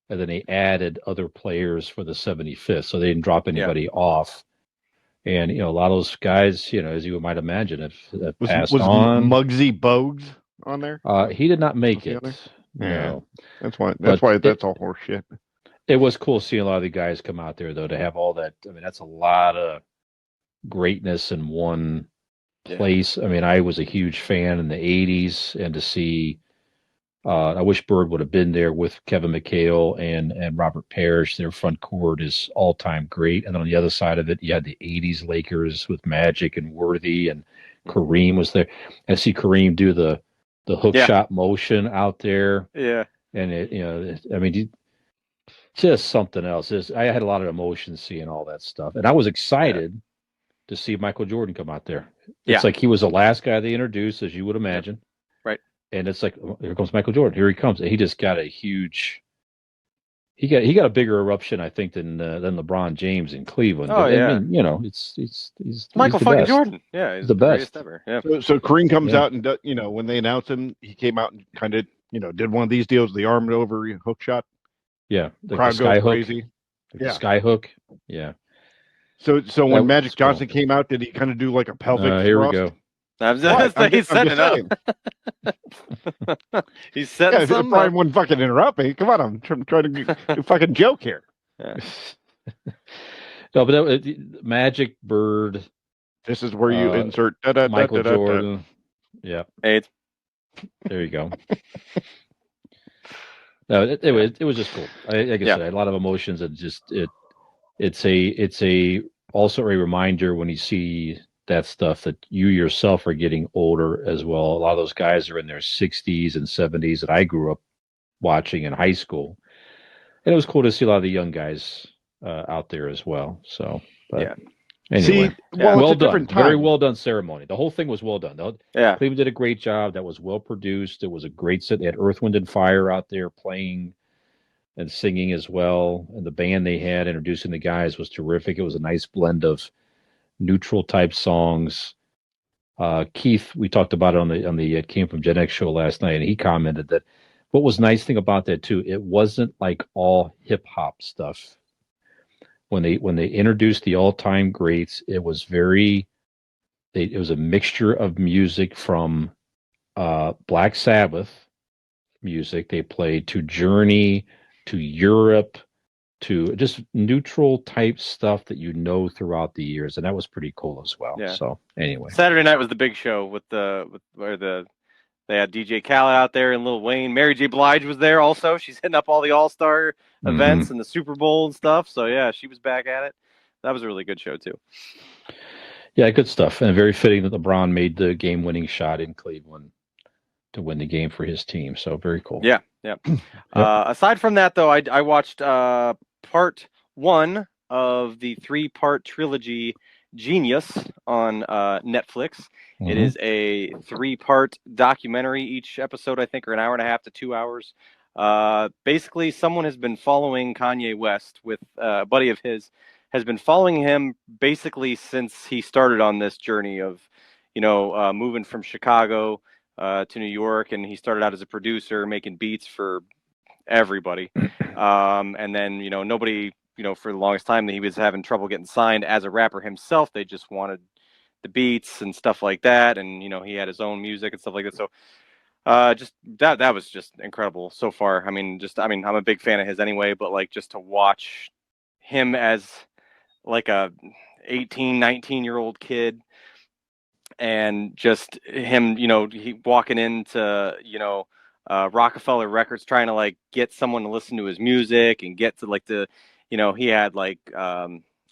and then they added other players for the 75th, so they didn't drop anybody off. And a lot of those guys, as you might imagine, have passed on. Muggsy Bogues on there? He did not make it. No, that's why. That's all horseshit. It was cool seeing a lot of the guys come out there, though, to have all that. I mean, that's a lot of greatness in one place. I mean, I was a huge fan in the '80s, and to see. I wish Bird would have been there with Kevin McHale and Robert Parrish. Their front court is all-time great. And on the other side of it, you had the 80s Lakers with Magic and Worthy, and Kareem was there. I see Kareem do the hook shot motion out there. Yeah. And, just something else. I had a lot of emotion seeing all that stuff. And I was excited to see Michael Jordan come out there. It's like he was the last guy they introduced, as you would imagine. Right. And it's like, here comes Michael Jordan. Here he comes. And he just got a huge. He got a bigger eruption, I think, than LeBron James in Cleveland. Oh, but, yeah. I mean, he's Michael the fucking best. Jordan. Yeah, he's the best ever. Yeah. So Kareem comes out and when they announced him, he came out and kind of did one of these deals, the arm over hook shot. Yeah, crowd the sky goes hook. crazy. The sky hook. Yeah. So when Magic cool. Johnson came out, did he kind of do like a pelvic thrust? Here we go. He's setting it up. He's setting something Brian up. wouldn't fucking interrupt me. Come on, I'm trying to do fucking joke here. Yeah. No, but Magic, Bird. This is where you insert Michael Jordan. Yeah. Eight. There you go. No, it was just cool. Like I said, I had a lot of emotions, and just it's also a reminder when you see that stuff that you yourself are getting older as well. A lot of those guys are in their 60s and 70s that I grew up watching in high school, and it was cool to see a lot of the young guys out there as well. So, anyway, well done. Very well done ceremony. The whole thing was well done. Cleveland did a great job. That was well produced. It was a great set. They had Earth, Wind, and Fire out there playing and singing as well. And the band they had introducing the guys was terrific. It was a nice blend of neutral type songs. Keith, we talked about it on the It Came From Gen X show last night, and he commented that what was nice thing about that too, it wasn't like all hip hop stuff. When they introduced the all-time greats, it was very it was a mixture of music from Black Sabbath music. They played to Journey, to Europe, to just neutral type stuff that you know throughout the years, and that was pretty cool as well. Yeah. So anyway, Saturday night was the big show with they had DJ Khaled out there and Lil Wayne. Mary J. Blige was there also. She's hitting up all the All-Star events and the Super Bowl and stuff. So yeah, she was back at it. That was a really good show too. yeah, good stuff, and very fitting that LeBron made the game-winning shot in Cleveland to win the game for his team. So very cool. Yeah. Aside from that, though, I watched part 1 of the 3-part trilogy Genius on Netflix. It is a 3-part documentary. Each episode, I think, are an hour and a half to 2 hours. Basically, someone has been following Kanye West with a buddy of his, has been following him basically since he started on this journey of, moving from Chicago to New York, and he started out as a producer making beats for everybody. And then, nobody, for the longest time, he was having trouble getting signed as a rapper himself. They just wanted the beats and stuff like that. And, he had his own music and stuff like that. So just that was just incredible so far. I'm a big fan of his anyway, but like just to watch him as like a 18, 19-year-old kid, and just him, he walking into, Rockefeller Records, trying to like get someone to listen to his music and get to like he had like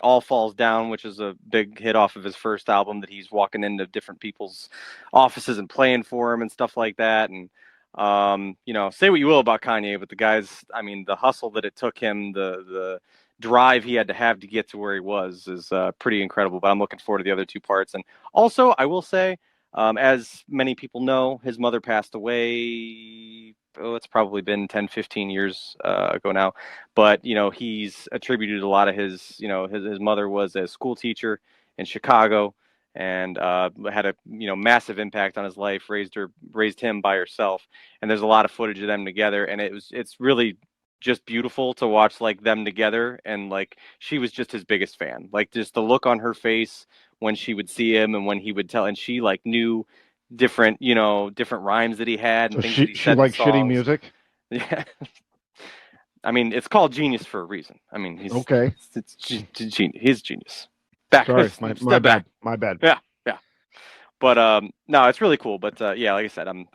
All Falls Down, which is a big hit off of his first album, that he's walking into different people's offices and playing for him and stuff like that. And say what you will about Kanye, but the guy's, the hustle that it took him, the drive he had to have to get to where he was is pretty incredible. But I'm looking forward to the other 2 parts. And also, I will say, as many people know, his mother passed away. It's probably been 10, 15 years ago now. But, he's attributed a lot of his mother was a school teacher in Chicago, and had a massive impact on his life, raised him by herself. And there's a lot of footage of them together, and it's really just beautiful to watch like them together. And like she was just his biggest fan, like just the look on her face when she would see him and when he would tell, and she like knew different rhymes that he had and So things that he she said likes in shitty songs. music. Yeah. It's called Genius for a reason. He's Okay. It's genius. He's genius. Back. Sorry, my back. bad. My bad. Yeah. But no, it's really cool. But yeah, like I said, I'm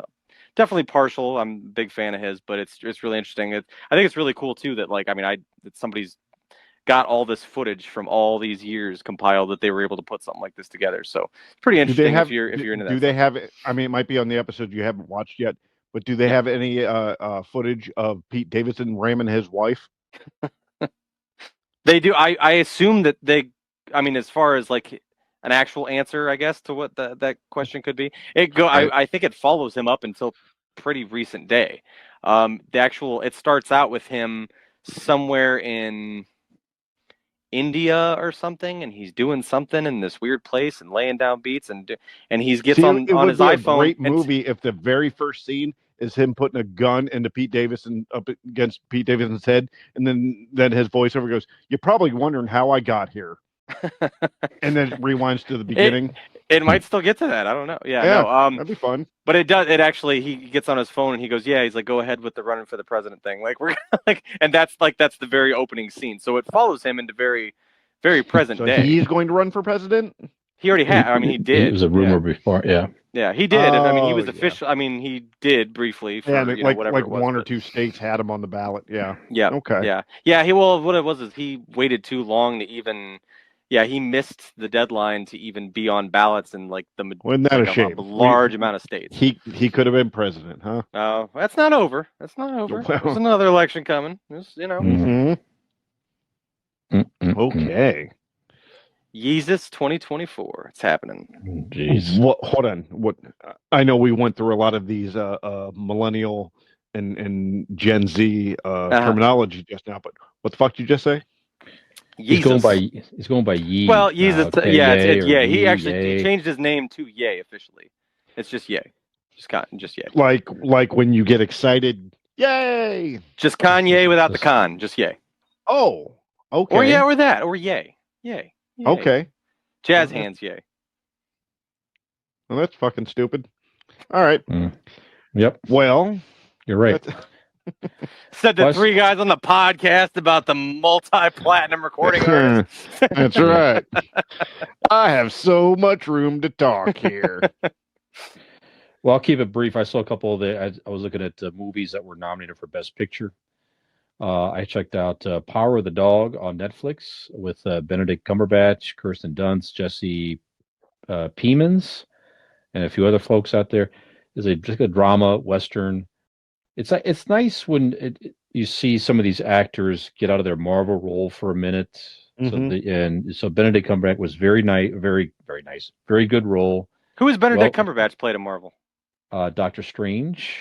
definitely partial. I'm a big fan of his, but it's really interesting. I think it's really cool too that like that somebody's got all this footage from all these years compiled, that they were able to put something like this together. So it's pretty interesting if you're into that. Do they have? It might be on the episode you haven't watched yet, but do they have any footage of Pete Davidson ramming his wife? They do. I assume that they. As far as like an actual answer, I guess, to what that question could be, I think it follows him up until pretty recent day. It starts out with him somewhere in India or something, and he's doing something in this weird place and laying down beats, and he gets on his iPhone. A great movie if the very first scene is him putting a gun into Pete Davidson, up against Pete Davidson's head, and then his voiceover goes, "You're probably wondering how I got here," and then it rewinds to the beginning. It might still get to that. I don't know. Yeah, no, that'd be fun. But it does. It actually, he gets on his phone and he goes, "Yeah." He's like, "Go ahead with the running for the president thing." Like we're like, and that's the very opening scene. So it follows him into very, very present So day. he's going to run for president. He already had. He did. It was a rumor before. Yeah. Yeah, he did. He was yeah. official. he did briefly for whatever like it was, one or two states had him on the ballot. Yeah. Yeah. Okay. Yeah. What it was is he waited too long to even. Yeah, he missed the deadline to even be on ballots in like Wasn't that a shame? Large amount of states. He could have been president, huh? Oh, that's not over. That's not over. There's another election coming. Mm-hmm. Okay. Yeezus 2024. It's happening. Jeez. Hold on. What? I know we went through a lot of these millennial and Gen Z terminology just now, but what the fuck did you just say? He's going by Yee. Well, Yeezus. It's Ye. He actually Ye. changed his name to Ye officially. It's just Ye. Just Ye. Like when you get excited, yay! Just Kanye without the con. Just Ye. Oh, okay. Or that. Or Ye. Ye. Okay. Jazz hands, Ye. Well, that's fucking stupid. All right. Yep, Well, you're right. Said the Plus- three guys on the podcast about the multi-platinum recording artist. That's right. I have so much room to talk here. Well, I'll keep it brief. I saw a couple of I was looking at movies that were nominated for Best Picture. I checked out Power of the Dog on Netflix with Benedict Cumberbatch, Kirsten Dunst, Jesse Plemons, and a few other folks out there. It's just a drama western. It's nice when you see some of these actors get out of their Marvel role for a minute. So Benedict Cumberbatch was very nice, very very nice, very good role. Who is Benedict Cumberbatch played in Marvel? Doctor Strange.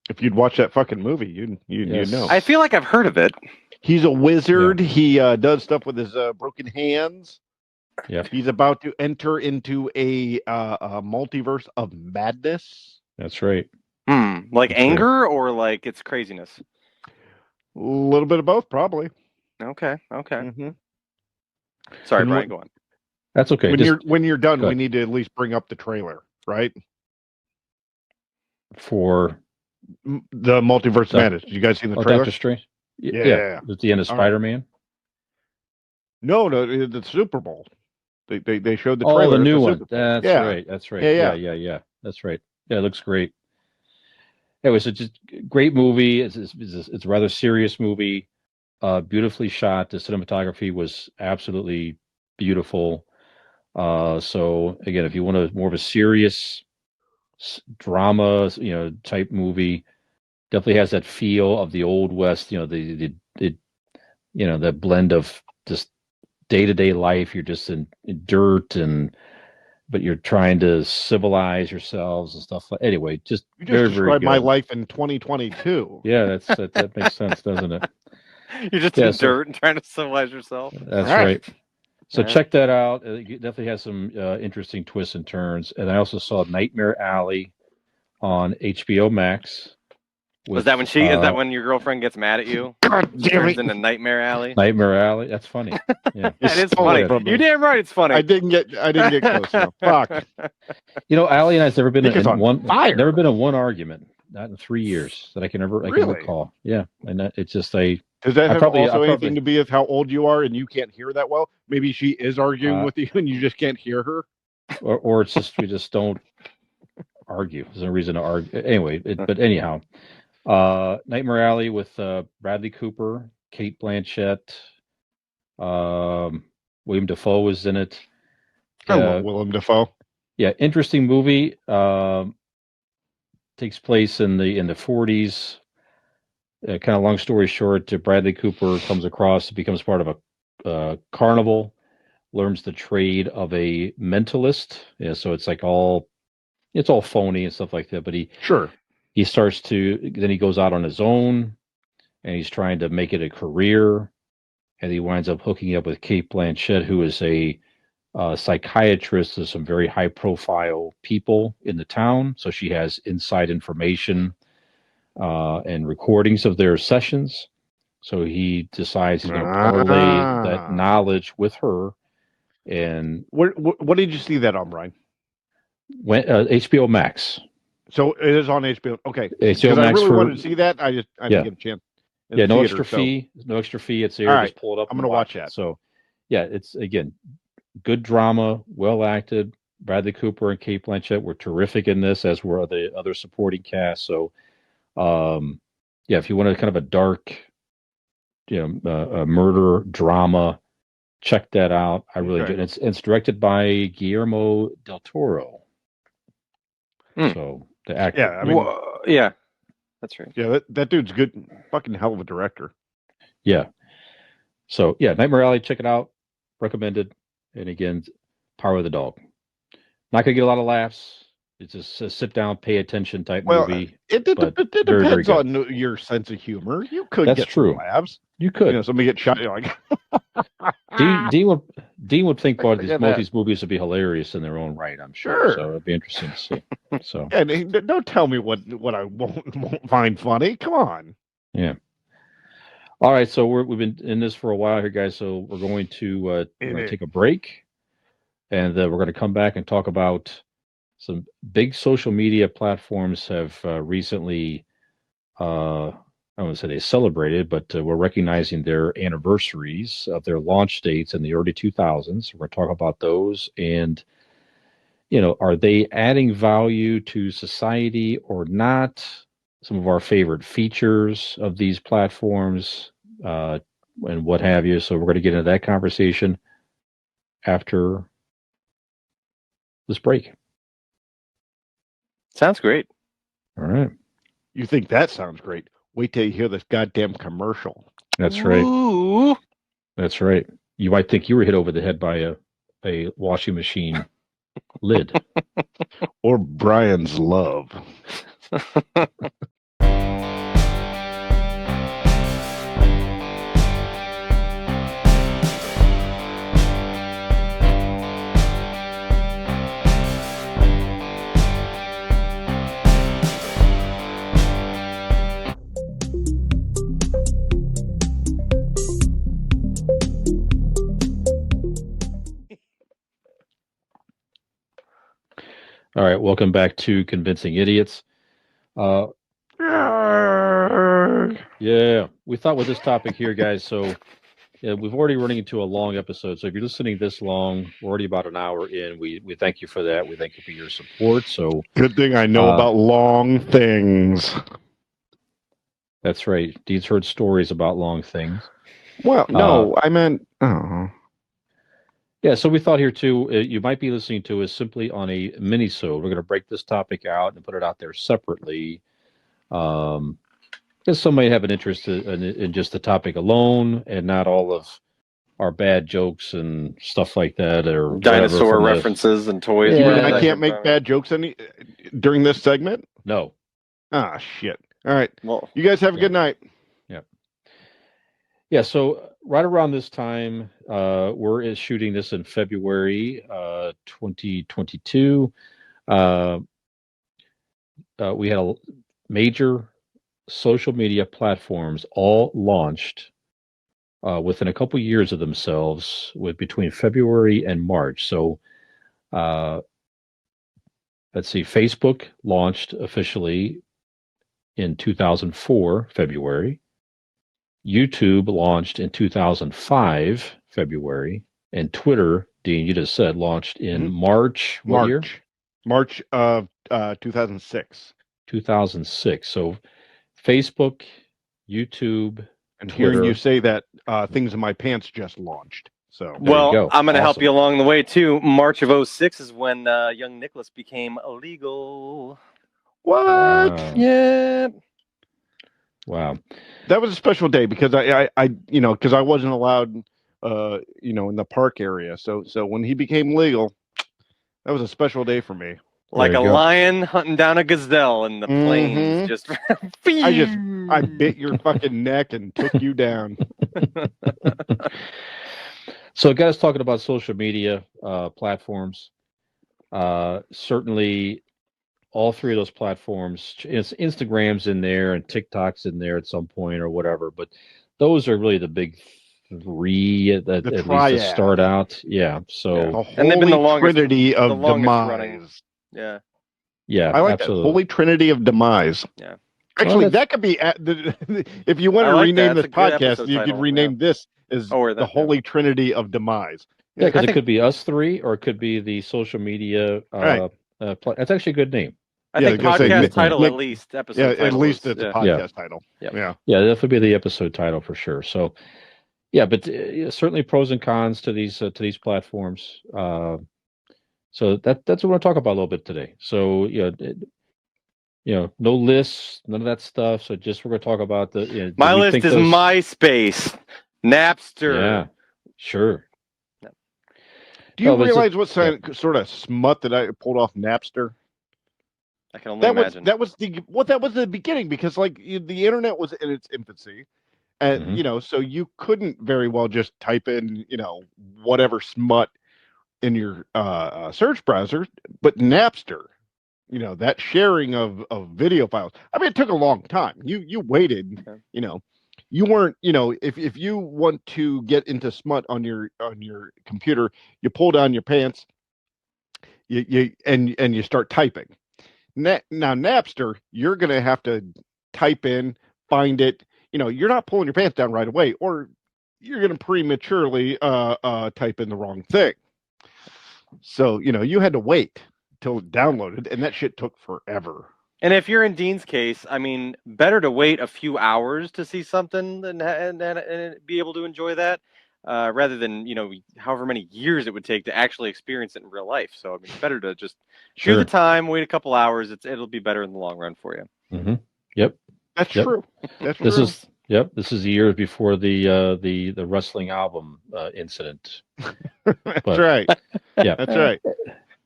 If you'd watch that fucking movie, you'd know. I feel like I've heard of it. He's a wizard. Yeah. He does stuff with his broken hands. Yeah. He's about to enter into a multiverse of madness. That's right. Like That's anger right. Or like it's craziness? A little bit of both, probably. Okay. Sorry, Brian, go on. That's okay. When you're done, we need to at least bring up the trailer, right? For the multiverse madness. Did you guys see the trailer? Doctor Strange? Yeah. At the end of Spider-Man? No, the Super Bowl. They showed the Oh, trailer. the new one. That's right. Yeah. That's right. Yeah, it looks great. It was just great movie. It's a rather serious movie. Beautifully shot. The cinematography was absolutely beautiful. So again, if you want more of a serious drama, type movie, definitely has that feel of the Old West. The blend of just day-to-day life. You're just in dirt but you're trying to civilize yourselves and stuff. Anyway, just you just described my life in 2022. Yeah, that makes sense, doesn't it? You're just in dirt and trying to civilize yourself. That's right. So check that out. It definitely has some interesting twists and turns. And I also saw Nightmare Alley on HBO Max. Was that when is that when your girlfriend gets mad at you? God damn it! In a Nightmare Alley. Nightmare Alley. That's funny. Yeah, that is funny. You're damn right. It's funny. I didn't get close enough. Fuck. Allie and I's never been in one argument. Not in 3 years that I can recall. Yeah, and it's just Does that have anything to do with how old you are and you can't hear that well? Maybe she is arguing with you and you just can't hear her. Or it's just we just don't argue. There's no reason to argue. Anyway, but anyhow. Nightmare Alley with Bradley Cooper, Kate Blanchett, William Dafoe was in it. I love William Dafoe. Yeah, interesting movie. Takes place in the 40s. Kind of long story short, Bradley Cooper becomes part of a carnival, learns the trade of a mentalist. Yeah, so it's like it's all phony and stuff like that. But he starts then he goes out on his own and he's trying to make it a career. And he winds up hooking up with Kate Blanchett, who is a psychiatrist of some very high profile people in the town. So she has inside information and recordings of their sessions. So he decides he's going to parlay that knowledge with her. And what did you see that on, Brian? HBO Max. So it is on HBO. Okay. HBO Max. I really wanted to see that. I didn't get a chance. Yeah, no extra fee. No extra fee. It's there. Right. Just pull it up. I'm going to watch that. So, yeah, it's again good drama, well acted. Bradley Cooper and Kate Blanchett were terrific in this, as were the other supporting cast. So, if you want kind of a dark, a murder drama, check that out. I really enjoyed it. It's directed by Guillermo del Toro. So the actor, yeah, that's right. Yeah, that dude's good. Fucking hell of a director. Yeah. So Nightmare Alley, check it out. Recommended. And again, Power of the Dog. Not gonna get a lot of laughs. It's just a sit down, pay attention type movie. It depends on your sense of humor. You could get some laughs. You could. Somebody get shot. You're like, Dean would think most of these movies would be hilarious in their own right. I'm sure. So it'd be interesting to see. So and don't tell me what I won't find funny. Come on. Yeah. All right. So we've been in this for a while here, guys. So we're going to take a break, and we're going to come back and talk about some big social media platforms have recently, I don't want to say they celebrated, but we're recognizing their anniversaries of their launch dates in the early 2000s. We're going to talk about those and, are they adding value to society or not? Some of our favorite features of these platforms and what have you. So we're going to get into that conversation after this break. Sounds great. All right. You think that sounds great? Wait till you hear this goddamn commercial. That's right. Ooh. That's right. You might think you were hit over the head by a washing machine lid. Or Brian's love. All right. Welcome back to Convincing Idiots. Yeah, we thought with this topic here, guys. So we've already running into a long episode. So if you're listening this long, we're already about an hour in. We thank you for that. We thank you for your support. So Good thing I know about long things. That's right. Dean's heard stories about long things. Well, no, I meant. Oh. Yeah, so we thought here too, you might be listening to us simply on a mini-sode. We're going to break this topic out and put it out there separately. Because some might have an interest in just the topic alone and not all of our bad jokes and stuff like that, or dinosaur references and toys. You mean Yeah. I can't make bad jokes during this segment? No. Ah, shit. All right. Well, you guys have a good night. Yeah, so right around this time, we're shooting this in February 2022. We had major social media platforms all launched within a couple years of themselves, with between February and March. So let's see, Facebook launched officially in 2004, February. YouTube launched in 2005, February, and Twitter, Dean, you just said, launched in March. What year? March of 2006. 2006. So Facebook, YouTube, and Twitter. Hearing you say that, Things in My Pants just launched. So well, I'm going to help you along the way too. March of 06 is when young Nicholas became illegal. What? Wow. Yeah. Wow. That was a special day because because I wasn't allowed, in the park area. So when he became legal, that was a special day for me. Like a lion hunting down a gazelle in the plains. Just I bit your fucking neck and took you down. So, guys, talking about social media platforms, certainly all three of those platforms, Instagram's in there and TikTok's in there at some point or whatever, but those are really the big three that at least to start out. Yeah. So and they've been the longest Trinity of Demise. Running. Yeah. Yeah. I like absolutely. that. Holy Trinity of Demise. Yeah. Actually, that could be if you want to rename this podcast, you could rename this as the Holy Trinity of Demise. Yeah, because it could be us three, or it could be the social media. Right. That's actually a good name. I think podcast title at least. Episode title. Yeah, at least it's a podcast title. Yeah, that would be the episode title for sure. So, yeah, but certainly pros and cons to these platforms. So that's what we're going to talk about a little bit today. So no lists, none of that stuff. So just we're going to talk about the. My list is MySpace, Napster. Yeah, sure. Do you realize what sort of smut that I pulled off Napster? I can only imagine. That was the beginning, because the internet was in its infancy, and so you couldn't very well just type in whatever smut in your search browser, but Napster, that sharing of video files. I mean, it took a long time. You waited, you weren't, if you want to get into smut on your computer, you pull down your pants, you start typing. Now Napster, you're going to have to type in, find it. You're not pulling your pants down right away, or you're going to prematurely type in the wrong thing. So you had to wait till it downloaded, and that shit took forever. And if you're in Dean's case, I mean, better to wait a few hours to see something and be able to enjoy that, rather than however many years it would take to actually experience it in real life. So I mean, better to just do the time, wait a couple hours. It'll be better in the long run for you. Mm-hmm. Yep, that's true. That's this true. is This is the year before the wrestling album incident. That's right. Yeah, that's right.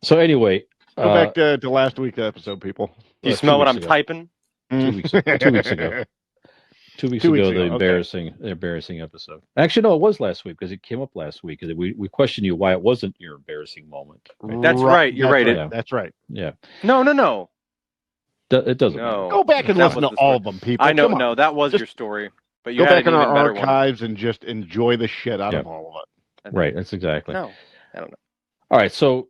So anyway, go back to last week's episode, people. Do you smell what I'm typing? 2 weeks ago. 2 weeks ago. 2 weeks ago, the embarrassing episode. Actually, no, it was last week because it came up last week. We questioned you why it wasn't your embarrassing moment. Right? That's right. You're right. That's right. Yeah. No. It doesn't. No. Go back and listen to all of them, people. I know. No, that was your story. But you go had back in our archives one. and just enjoy the shit out of all of it. Right. That's exactly. No, I don't know. All right. So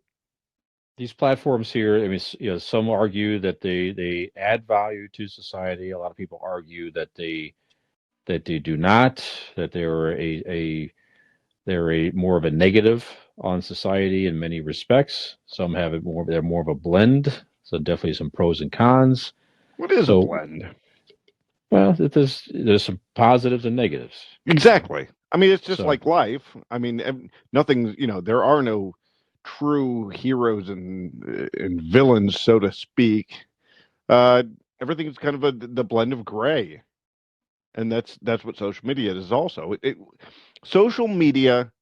these platforms here, I mean, some argue that they add value to society. A lot of people argue that they do not. That they're a more of a negative on society in many respects. Some have it more. They're more of a blend. So definitely some pros and cons. What is a blend? Well, there's some positives and negatives. Exactly. I mean, it's just like life. I mean, nothing. There are no true heroes and villains, so to speak. Everything's kind of the blend of gray, and that's what social media is also. Social media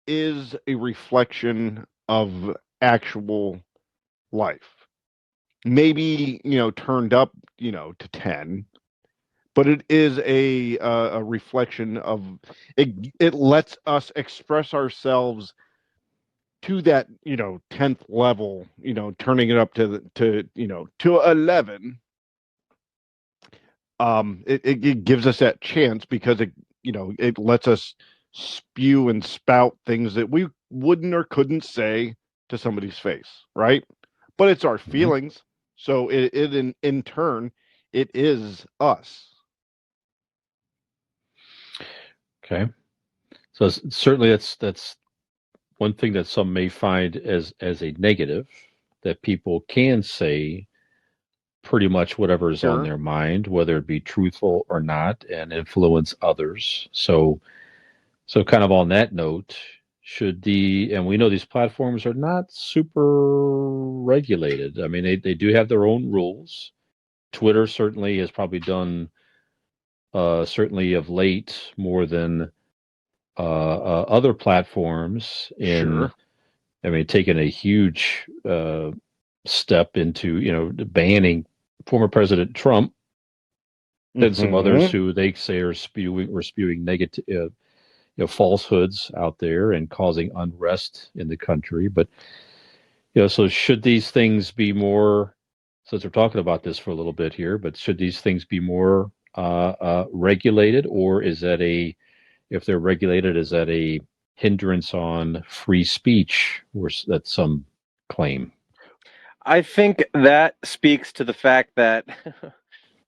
is a reflection of actual life. Maybe turned up to 10, but it is a reflection of it. It lets us express ourselves to that 10th level, turning it up to 11. It gives us that chance because it lets us spew and spout things that we wouldn't or couldn't say to somebody's face, right? But it's our feelings. So it in turn, it is us. Okay. So certainly that's one thing that some may find as a negative, that people can say pretty much whatever is on their mind, whether it be truthful or not, and influence others. So kind of on that note, and we know these platforms are not super regulated. I mean, they do have their own rules. Twitter certainly has probably done, certainly of late, more than other platforms I mean, taking a huge step into banning former President Trump and some others who they say are spewing negative falsehoods out there and causing unrest in the country. But so should these things be more, since we're talking about this for a little bit here, but should these things be more regulated, or is that if they're regulated, is that a hindrance on free speech, or that some claim? I think that speaks to the fact that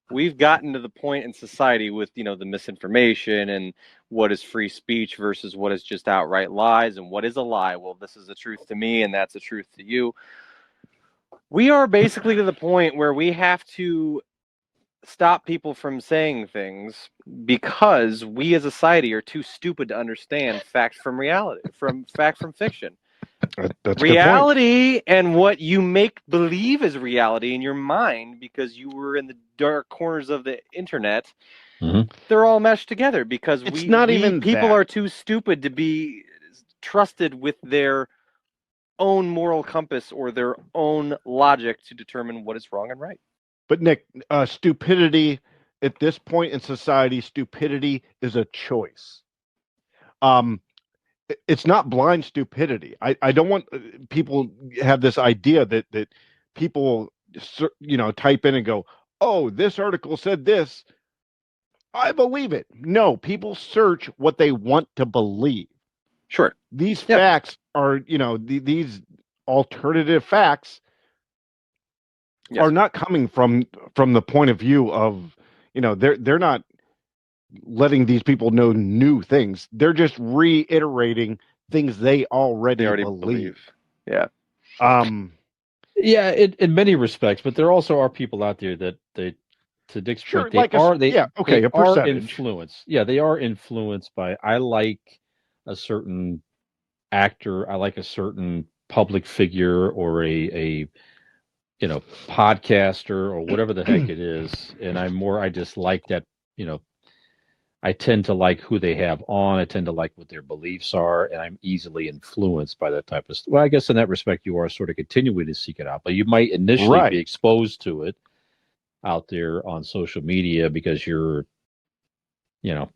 we've gotten to the point in society with, the misinformation and what is free speech versus what is just outright lies, and what is a lie. Well, this is the truth to me and that's the truth to you. We are basically to the point where we have to stop people from saying things because we as a society are too stupid to understand fact from reality, from fact from fiction. That's reality and what you make believe is reality in your mind because you were in the dark corners of the internet. They're all meshed together because people are too stupid to be trusted with their own moral compass or their own logic to determine what is wrong and right. But Nick, stupidity at this point in society, stupidity is a choice. It's not blind stupidity. I don't want people have this idea that people type in and go, "Oh, this article said this. I believe it." No, people search what they want to believe. Sure. These facts are, these alternative facts Yes. are not coming from the point of view of, they're not letting these people know new things. They're just reiterating things they already, believe. Yeah. Yeah, in many respects, but there also are people out there that to Dick's Sure, point, they like are they a are percentage. influenced. Yeah, they are influenced by. I like a certain actor. I like a certain public figure or a podcaster or whatever the heck it is, and I just like that. I tend to like who they have on. I tend to like what their beliefs are, and I'm easily influenced by that type of stuff. Well, I guess in that respect, you are sort of continuing to seek it out, but you might initially Right. be exposed to it out there on social media because you're,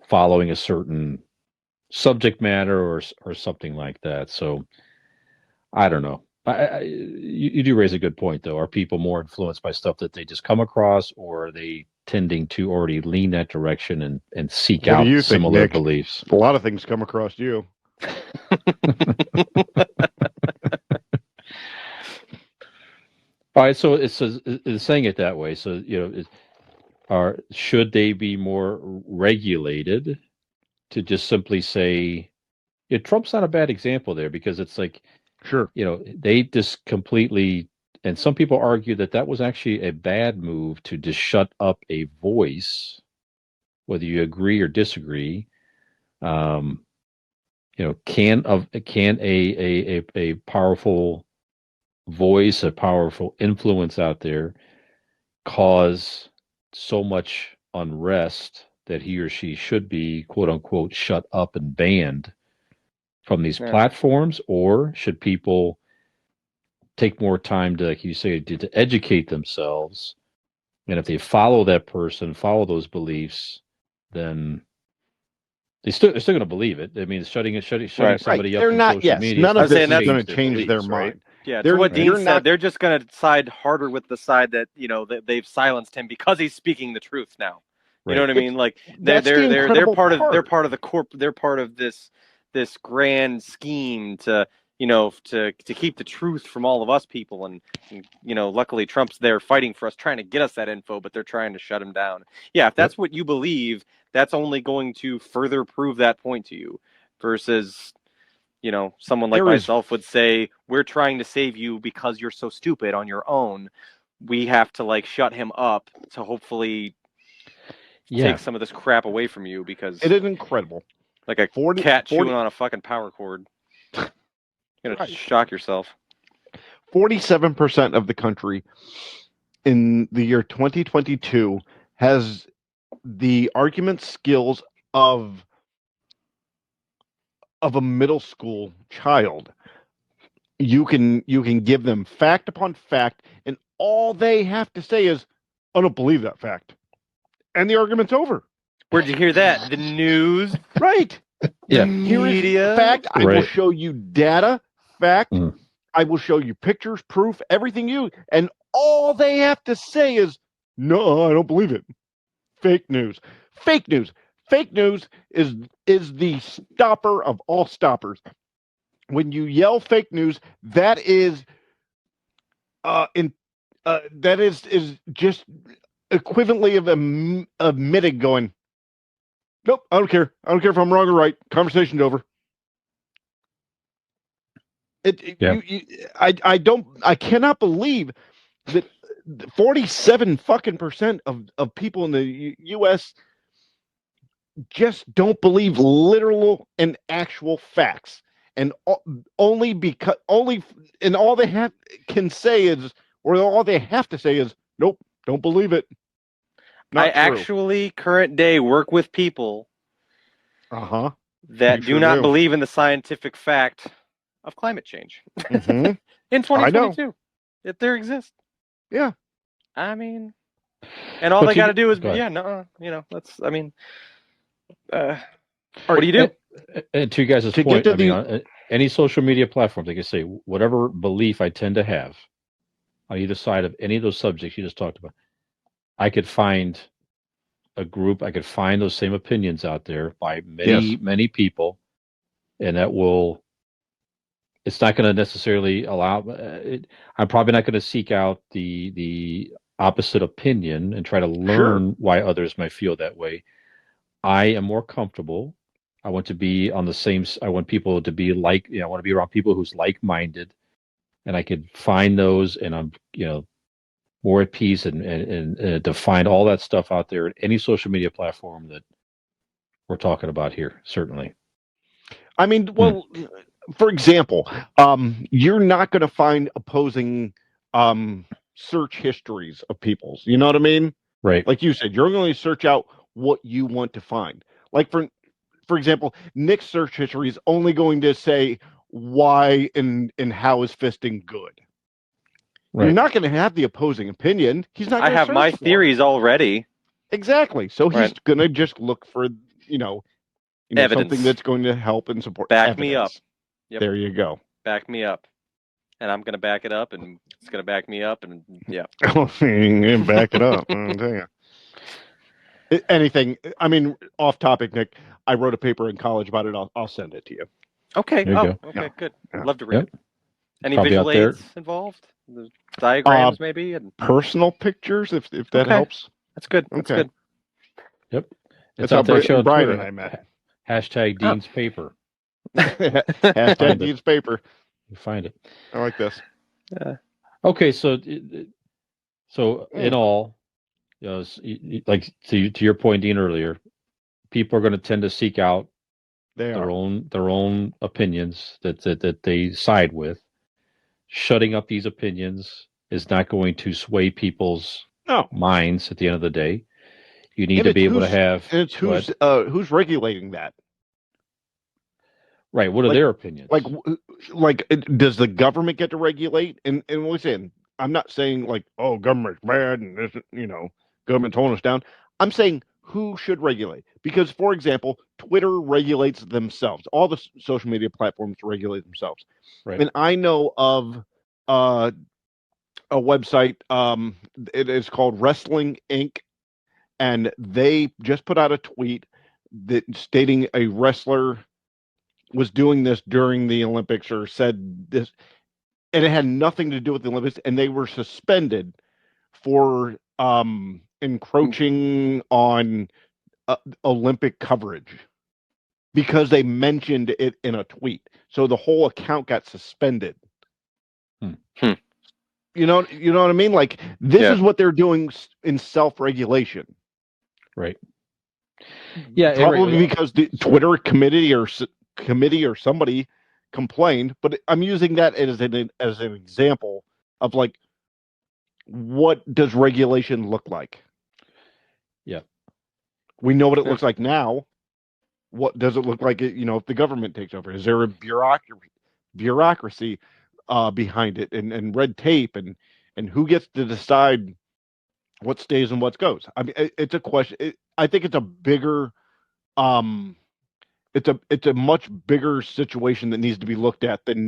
following a certain subject matter or something like that. So I don't know. You do raise a good point, though. Are people more influenced by stuff that they just come across, or are they tending to already lean that direction and seek What do out you think, similar Nick? beliefs? A lot of things come across you. All right, so it's saying it that way. So should they be more regulated to just simply say, Trump's not a bad example there because it's like, Sure. they just completely, and some people argue that was actually a bad move to just shut up a voice, whether you agree or disagree. Can a powerful voice, a powerful influence out there cause so much unrest that he or she should be, quote unquote, shut up and banned from these platforms? Or should people take more time to, like you say, to educate themselves? And if they follow that person, follow those beliefs, then they're still going to believe it. I mean, shutting somebody up They're from not. social Yes, media. none of this is that's- going to their change their beliefs, right? mind. Yeah, They're- to what Dean you're said, not- they're just going to side harder with the side that that they've silenced him because he's speaking the truth now. You know what I mean? Like they're That's the incredible part of part. they're part of this grand scheme to to keep the truth from all of us people, and luckily Trump's there fighting for us, trying to get us that info, but they're trying to shut him down. Yeah, if that's what you believe, that's only going to further prove that point to you, versus someone like myself would say, we're trying to save you because you're so stupid on your own. We have to shut him up to hopefully take some of this crap away from you, because It is incredible. like a cat chewing on a fucking power cord. You're gonna shock yourself. 47% of the country in the year 2022 has the argument skills of a middle school child. You can give them fact upon fact, and all they have to say is, "I don't believe that fact," and the argument's over. Where'd you hear that? The news, right? Yeah. Here is media. fact. I will Right. show you data, fact. Mm. I will show you pictures, proof, everything and all they have to say is, "No, I don't believe it." Fake news. Fake news. Fake news is the stopper of all stoppers. When you yell fake news, that is that is just equivalently of admitting going, "Nope, I don't care. I don't care if I'm wrong or right. Conversation's over." I cannot believe that 47 fucking percent of people in the U.S. just don't believe literal and actual facts, and all they can say is, or all they have to say is, "Nope, don't believe it." Not I true. actually current day work with people that You do sure not do. believe in the scientific fact of climate change. Mhm. In 2022, if there exists. Yeah. I mean, and all they got to do is, go ahead. that's, I mean, what do you do? And to you guys' To point, get to I mean, on any social media platform, they can say whatever belief I tend to have on either side of any of those subjects you just talked about. I could find a group, I could find those same opinions out there by many, many people, and that will it's not going to necessarily allow. I'm probably not going to seek out the opposite opinion and try to learn why others might feel that way. I am more comfortable. I want to be on the same. I want people to be like. I want to be around people who's like-minded, and I could find those, and I'm more at peace and to find all that stuff out there at any social media platform that we're talking about here. Certainly. I mean, well, for example, you're not going to find opposing search histories of people's. You know what I mean? Right. Like you said, you're going to search out what you want to find. Like for example, Nick's search history is only going to say why and how is fisting good. Right. You're not going to have the opposing opinion. He's not. I have my theories already. Exactly. So he's Right. going to just look for Evidence. something that's going to help and support. Back me up. Evidence. Yep. There you go. Back me up. And I'm going to back it up, and it's going to back me up, and yeah. Back it up. I'll tell you. Anything. I mean, off topic, Nick. I wrote a paper in college about it. I'll send it to you. Okay. There you go. Okay, Yeah. good. Yeah. I'd love to read Yep. it. Any Probably visual out there. aids involved? The diagrams, maybe? And Personal pictures, if that Okay. helps. that's good. That's Okay. good. Yep. That's It's out how there. Show on Brian Twitter. and I met. Hashtag Dean's paper. Hashtag Find it. Dean's paper. You find it. I like this. Okay, so in all, like to your point, Dean, earlier, people are going to tend to seek out They their are. own opinions that they side with. Shutting up these opinions is not going to sway people's No. minds at the end of the day. You need And to it's be able to have. And it's who's regulating that? Right. What are their opinions? Like, does the government get to regulate? And listen, I'm not saying like, oh, government's bad and this, government's holding us down. I'm saying who should regulate? Because, for example, Twitter regulates themselves. All the social media platforms regulate themselves. Right. And I know of a website. It is called Wrestling Inc. And they just put out a tweet that stating a wrestler was doing this during the Olympics or said this, and it had nothing to do with the Olympics, and they were suspended for encroaching on Olympic coverage because they mentioned it in a tweet. So the whole account got suspended. You know what I mean? Like, this is what they're doing in self-regulation. Right. Yeah, Probably because the Twitter committee or somebody complained, but I'm using that as an example of like, what does regulation look like? Yeah. We know what it looks like now. What does it look like, if the government takes over? Is there a bureaucracy behind it and red tape and who gets to decide what stays and what goes? I mean, it's a question. I think it's a bigger it's a much bigger situation that needs to be looked at than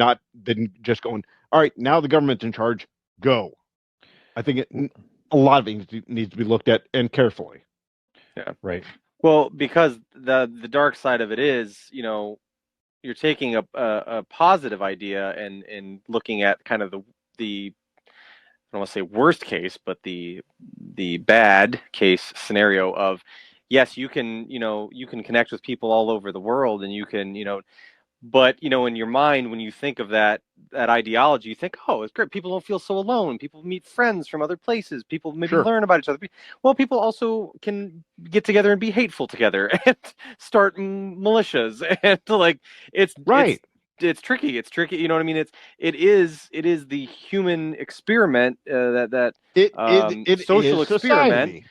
just going, all right, now the government's in charge, go. I think a lot of it needs to be looked at and carefully. Yeah. Right. Well, because the dark side of it is, you're taking a positive idea and looking at kind of the I don't want to say worst case, but the bad case scenario of, yes, you can connect with people all over the world, and you can, but in your mind, when you think of that ideology, you think, oh, it's great. People don't feel so alone. People meet friends from other places. People maybe learn about each other. Well, people also can get together and be hateful together and start militias, and like it's right. It's tricky. It's tricky. You know what I mean? It is the human experiment that social is experiment, society.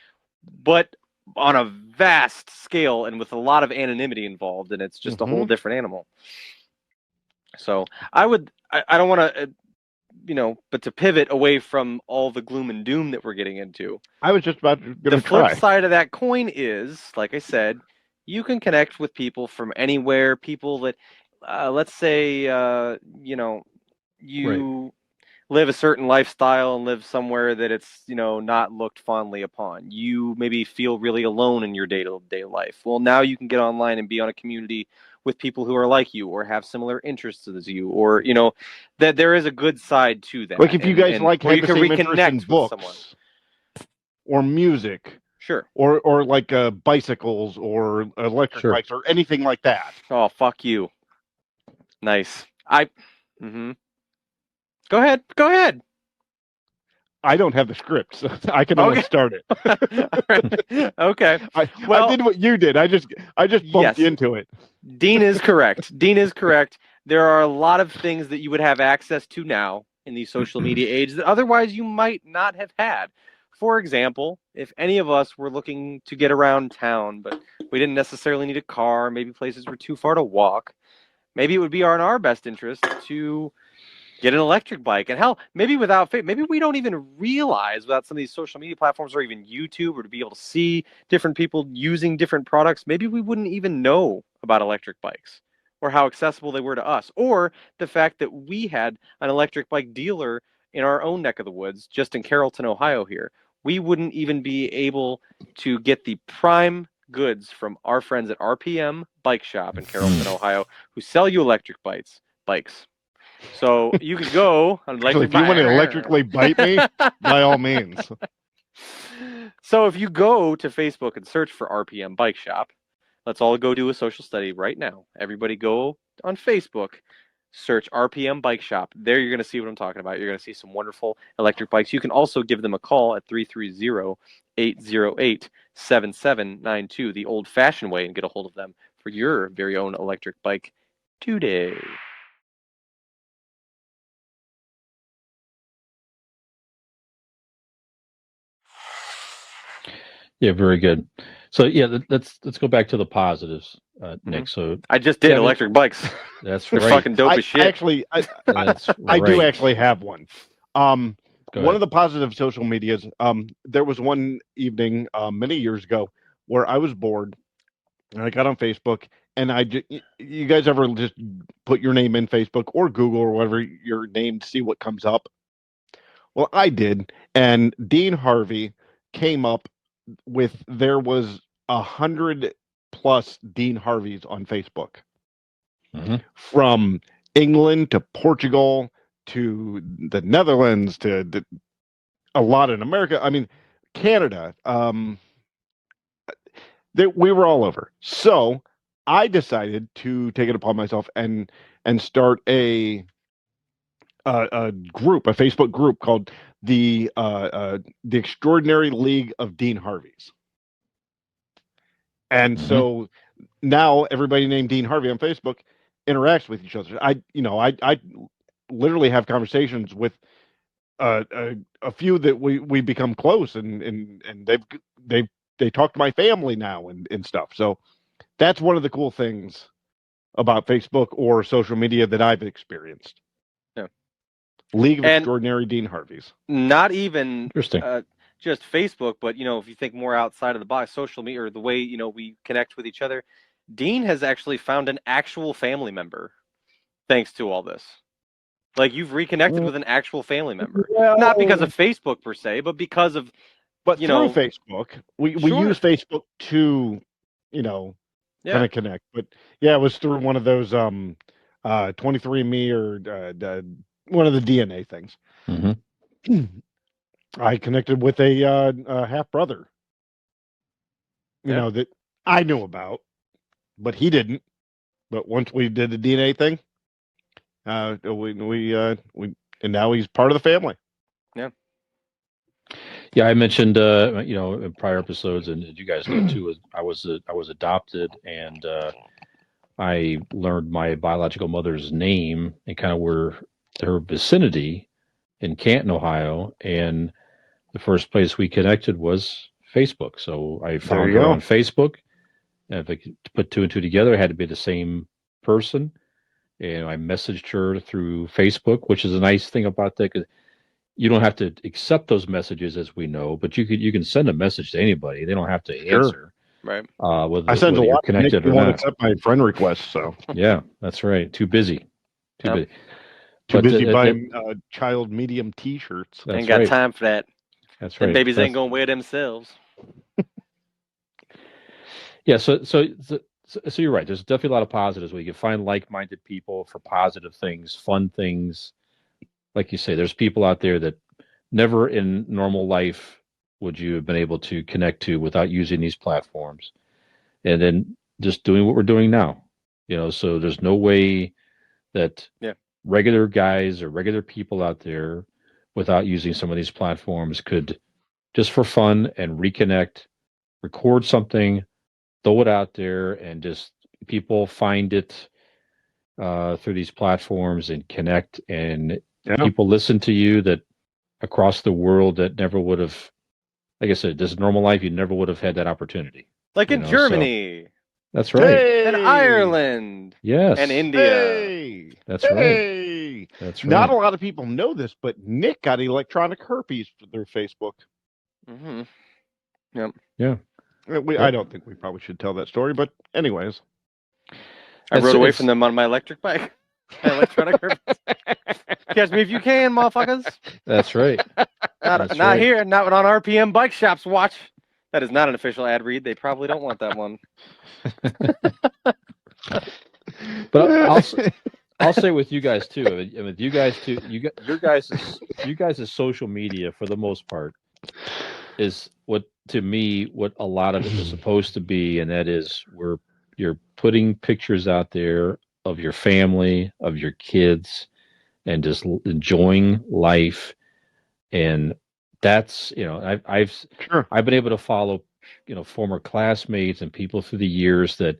but on a vast scale and with a lot of anonymity involved, and it's just a whole different animal. So I don't want to, but to pivot away from all the gloom and doom that we're getting into. I was just about to the flip side of that coin is, like I said, you can connect with people from anywhere. People that, let's say, you live a certain lifestyle and live somewhere that it's, not looked fondly upon. You maybe feel really alone in your day-to-day life. Well, now you can get online and be on a community with people who are like you or have similar interests as you, or that there is a good side to that. Like if you guys like where have you the can same interest in reconnect with someone. books or music Sure. or like bicycles or electric Sure. bikes or anything like that. Oh, fuck you. Nice. Go ahead. Go ahead. I don't have the script, so I can only Okay. start it. All right. Okay. I Well, did what you did. I just bumped Yes. into it. Dean is correct. Dean is correct. There are a lot of things that you would have access to now in the social media age that otherwise you might not have had. For example, if any of us were looking to get around town, but we didn't necessarily need a car, maybe places were too far to walk, maybe it would be in our best interest to get an electric bike. And hell, maybe maybe we don't even realize without some of these social media platforms or even YouTube or to be able to see different people using different products, maybe we wouldn't even know about electric bikes or how accessible they were to us, or the fact that we had an electric bike dealer in our own neck of the woods, just in Carrollton, Ohio here. We wouldn't even be able to get the prime goods from our friends at RPM Bike Shop in Carrollton, Ohio, who sell you electric bikes. So you could go on Actually, if you want to electrically bite me, by all means. So if you go to Facebook and search for RPM Bike Shop, let's all go do a social study right now. Everybody go on Facebook, search RPM Bike Shop. There you're going to see what I'm talking about. You're going to see some wonderful electric bikes. You can also give them a call at 330-808-7792, the old-fashioned way, and get a hold of them for your very own electric bike today. Yeah, very good. So yeah, let's go back to the positives, Nick. So I just did Kevin- electric bikes. that's They're right. fucking dope as shit. That's I do right. actually have one. Go One ahead. of the positive social medias, there was one evening many years ago where I was bored and I got on Facebook and you guys ever just put your name in Facebook or Google or whatever your name to see what comes up? Well, I did, and Dean Harvey came up with there was 100+ Dean Harveys on Facebook. Mhm. From England to Portugal to the Netherlands to a lot in America. I mean, Canada. We were all over. So I decided to take it upon myself and start a group, a Facebook group called the Extraordinary League of Dean Harveys. And so now everybody named Dean Harvey on Facebook interacts with each other. I literally have conversations with a few that we become close, and they talk to my family now and stuff. So that's one of the cool things about Facebook or social media that I've experienced. Yeah. League of And Extraordinary Dean Harveys. not even Interesting. just Facebook, but if you think more outside of the box, social media or the way we connect with each other, Dean has actually found an actual family member thanks to all this. Like you've reconnected with an actual family member, not because of Facebook per se, but because of through Facebook. We use Facebook to kind of connect. But yeah, it was through one of those 23andMe or one of the DNA things. Mm-hmm. I connected with a half brother, that I knew about, but he didn't. But once we did the DNA thing, we and now he's part of the family. Yeah. Yeah, I mentioned in prior episodes, and you guys know too. I was adopted, and I learned my biological mother's name and kind of where her vicinity in Canton, Ohio, and the first place we connected was Facebook. So I found her on Facebook. And if I could put two and two together, it had to be the same person. And I messaged her through Facebook, which is a nice thing about that because you don't have to accept those messages, as we know, but you can send a message to anybody. They don't have to answer. Right. I send a lot connected or won't not. accept my friend requests. So yeah, that's right. Too busy. Busy. Too busy buying child medium T-shirts. Ain't got time for that. That's right. And babies ain't gonna wear themselves. Yeah. So So you're right. There's definitely a lot of positives where you can find like-minded people for positive things, fun things. Like you say, there's people out there that never in normal life would you have been able to connect to without using these platforms. And then just doing what we're doing now. So there's no way that Yeah. regular guys or regular people out there without using some of these platforms could just for fun and reconnect, record something, throw it out there, and just people find it through these platforms and connect, and Yeah. people listen to you that across the world that never would have, like I said, this normal life, you never would have had that opportunity. Like in So Germany that's right. and Ireland Yes. and India. Hey, That's right. hey. That's Not right. a lot of people know this, but Nick got electronic herpes through Facebook. Mm-hmm. Yeah. I don't think we probably should tell that story, but anyways. I rode away from them on my electric bike. My electronic herpes. Catch me if you can, motherfuckers. That's right. That's Not right. here, not on RPM Bike Shop's watch. That is not an official ad read. They probably don't want that one. But I'll say with you guys too. I mean, you guys too. Your guys' social media for the most part is what a lot of it is supposed to be, and that is where you're putting pictures out there of your family, of your kids, and just enjoying life. And that's I've been able to follow former classmates and people through the years that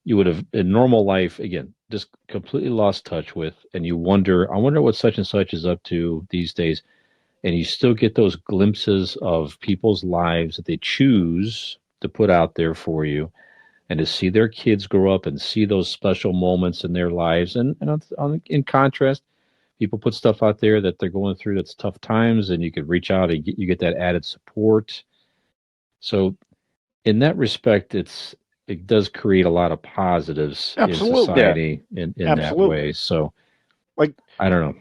you would have in normal life again just completely lost touch with, and I wonder what such and such is up to these days, and you still get those glimpses of people's lives that they choose to put out there for you, and to see their kids grow up and see those special moments in their lives, and in contrast, people put stuff out there that they're going through that's tough times, and you could reach out and you get that added support. So in that respect, it does create a lot of positives in society in that way. So, like, I don't know.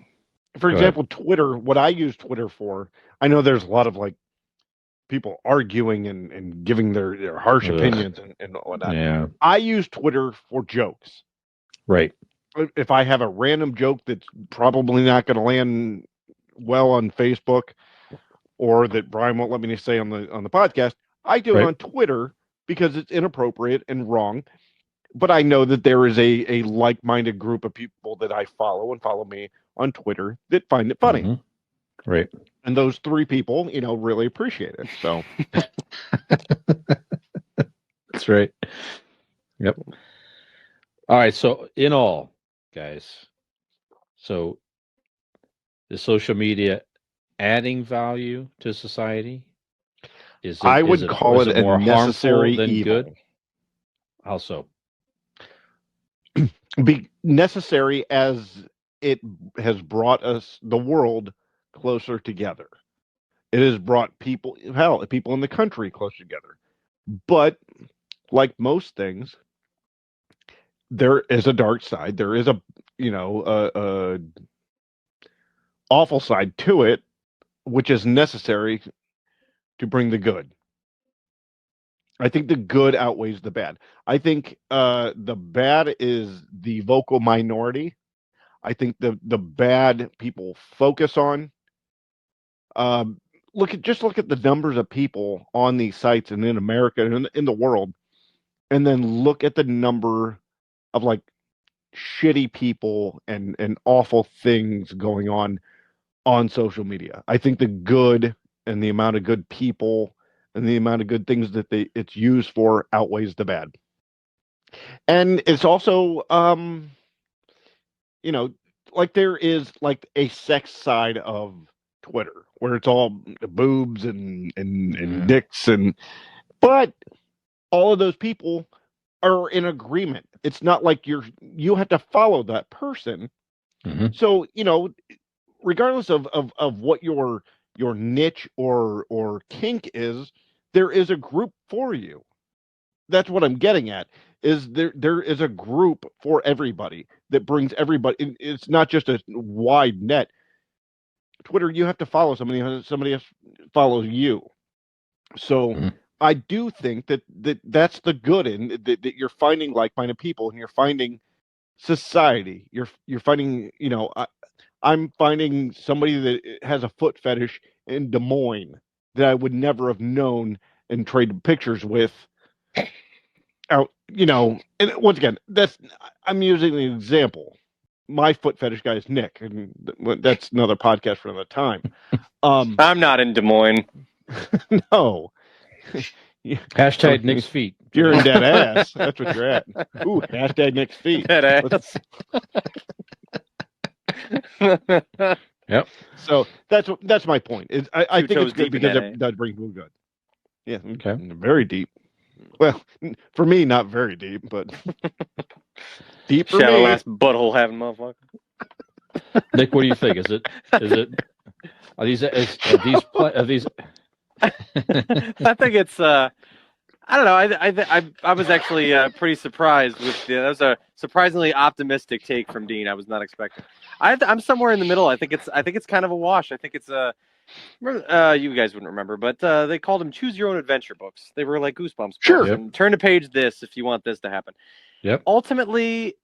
For example, Twitter, what I use Twitter for, I know there's a lot of like people arguing and giving their harsh opinions and whatnot. Yeah. I use Twitter for jokes. Right. If I have a random joke that's probably not going to land well on Facebook, or that Brian won't let me say on the podcast, I do it on Twitter because it's inappropriate and wrong. But I know that there is a like-minded group of people that I follow and follow me on Twitter that find it funny. Mm-hmm. Right. And those three people, really appreciate it. So that's right. Yep. All right. So in all, guys, so is social media adding value to society? I would call it more a necessary harmful than evil. good? How so? Be necessary as it has brought the world closer together. It has brought people in the country closer together. But like most things, there is a dark side. There is a awful side to it, which is necessary to bring the good. I think the good outweighs the bad. I think the bad is the vocal minority. I think the bad people focus on. Look at the numbers of people on these sites and in America and in the world, and then look at the number of like shitty people and awful things going on social media. I think the good and the amount of good people and the amount of good things that it's used for outweighs the bad. And it's also like there is like a sex side of Twitter where it's all boobs and dicks but all of those people are in agreement. It's not like you have to follow that person. Mm-hmm. So, regardless of what your niche or kink is, there is a group for you. That's what I'm getting at. Is there is a group for everybody that brings everybody. It's not just a wide net. Twitter, you have to follow somebody else follows you. So I do think that's the good in that you're finding like-minded people and you're finding society. You're finding, I'm finding somebody that has a foot fetish in Des Moines that I would never have known and traded pictures with out, and once again, I'm using an example. My foot fetish guy is Nick, and that's another podcast for another time. I'm not in Des Moines. No. Hashtag Nick's feet. You're in dead ass. That's what you're at. Ooh, hashtag Nick's feet. Dead ass. Yep. So that's my point. I think toes it's good deep in because that, it does bring people good. Yeah. Okay. Very deep. Well, for me, not very deep, but deep for Shallow me. ass butthole having motherfucker. Nick, what do you think? Are these I think it's I don't know. I was actually pretty surprised with that was a surprisingly optimistic take from Dean. I was not expecting. I'm somewhere in the middle. I think it's kind of a wash. I think it's you guys wouldn't remember, but they called them choose your own adventure books. They were like Goosebumps books. Sure. Yep. And turn to page this if you want this to happen. Yep. Ultimately,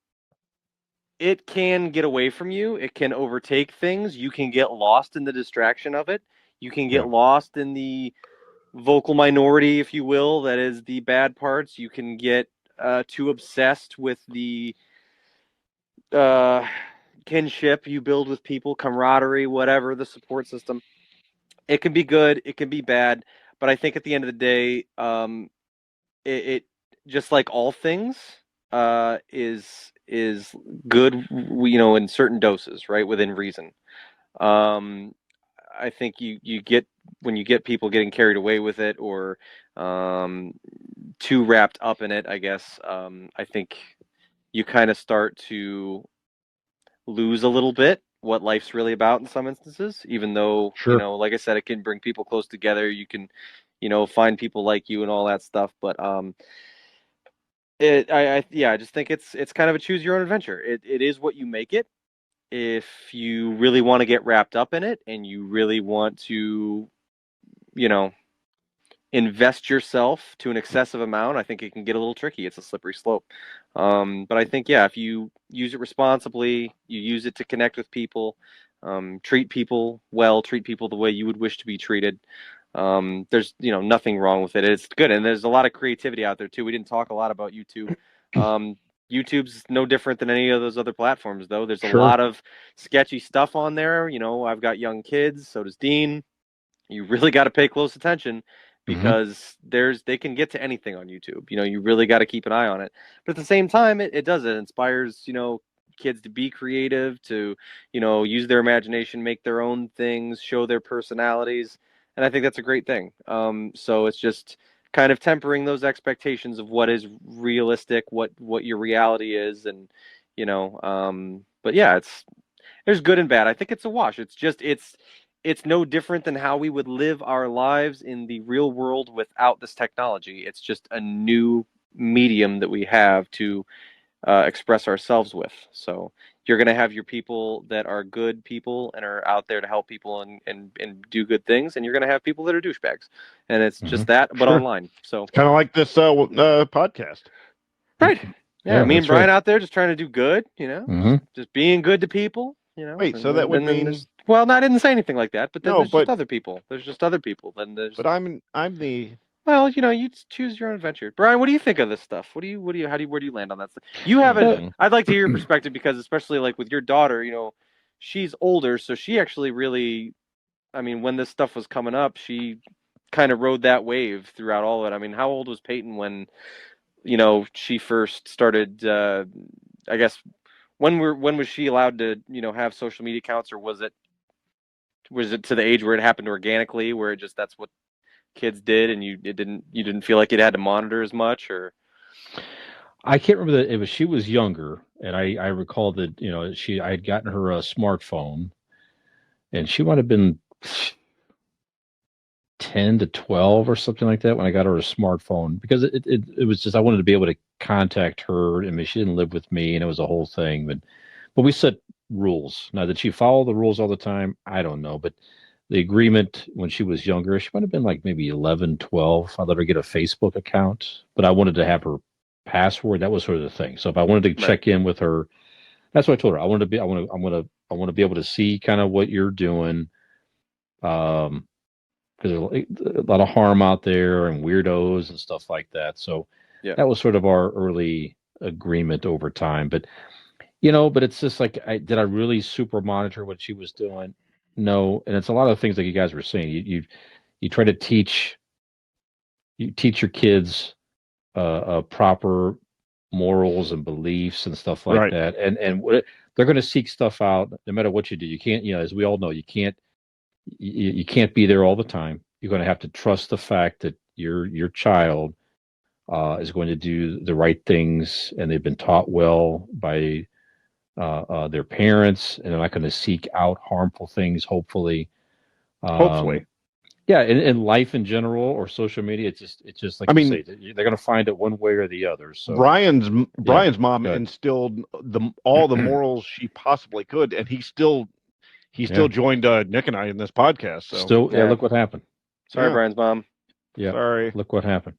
it can get away from you. It can overtake things. You can get lost in the distraction of it. You can get lost in the vocal minority, if you will, that is the bad parts. You can get too obsessed with the kinship you build with people, camaraderie, whatever, the support system. It can be good, it can be bad, but I think at the end of the day, it just like all things is good, in certain doses, right, within reason. I think you get when you get people getting carried away with it or too wrapped up in it, I guess. I think you kind of start to lose a little bit what life's really about in some instances, even though, Sure. like I said, it can bring people close together. You can, find people like you and all that stuff. But I just think it's kind of a choose your own adventure. It is what you make it. If you really want to get wrapped up in it and you really want to, invest yourself to an excessive amount, I think it can get a little tricky. It's a slippery slope. But I think, if you use it responsibly, you use it to connect with people, treat people well, treat people the way you would wish to be treated. There's, nothing wrong with it. It's good. And there's a lot of creativity out there too. We didn't talk a lot about YouTube. YouTube's no different than any of those other platforms, though. There's a lot of sketchy stuff on there. I've got young kids, so does Dean. You really got to pay close attention because they can get to anything on YouTube. You really got to keep an eye on it. But at the same time, it inspires, kids to be creative, to, use their imagination, make their own things, show their personalities. And I think that's a great thing. So it's just kind of tempering those expectations of what is realistic, what your reality is. And, but yeah, there's good and bad. I think it's a wash. It's no different than how we would live our lives in the real world without this technology. It's just a new medium that we have to express ourselves with. So you're going to have your people that are good people and are out there to help people and do good things. And you're going to have people that are douchebags. And it's just that, but online. So kind of like this podcast. Right. Yeah, me and that's Brian right. out there just trying to do good, just being good to people, Wait, so that would mean... Well, no, I didn't say anything like that, but then No, just other people. There's just other people. Then there's... But I'm the... Well, you choose your own adventure. Brian, what do you think of this stuff? Where do you land on that stuff? You haven't... I'd like to hear your perspective because especially like with your daughter, she's older, so she actually really... I mean, when this stuff was coming up, she kind of rode that wave throughout all of it. I mean, how old was Peyton when... she first started, I guess, when was she allowed to, have social media accounts, or was it to the age where it happened organically, where that's what kids did, and you didn't feel like it had to monitor as much, or? I can't remember that she was younger, and I recall that I had gotten her a smartphone, and she might have been 10 to 12 or something like that when I got her a smartphone, because it was just I wanted to be able to contact her. I mean, she didn't live with me, and it was a whole thing, but we set rules. Now, did she follow the rules all the time? I don't know, but the agreement when she was younger, she might have been like maybe 11, 12. I let her get a Facebook account, but I wanted to have her password. That was sort of the thing. So if I wanted to check in with her, that's what I told her. I want to be able to see kind of what you're doing. Because there's a lot of harm out there and weirdos and stuff like that. So that was sort of our early agreement over time. But but it's just like, did I really super monitor what she was doing? No. And it's a lot of things like you guys were saying. You try to teach your kids proper morals and beliefs and stuff like that. And they're going to seek stuff out no matter what you do. You can't, as we all know, you can't be there all the time. You're going to have to trust the fact that your child is going to do the right things, and they've been taught well by their parents, and they're not going to seek out harmful things. Hopefully, yeah. In life in general or social media, it's just like you say, they're going to find it one way or the other. So Brian's mom instilled all the morals she possibly could, and he still joined Nick and I in this podcast. So look what happened. Sorry, Brian's mom. Yeah, sorry. Look what happened.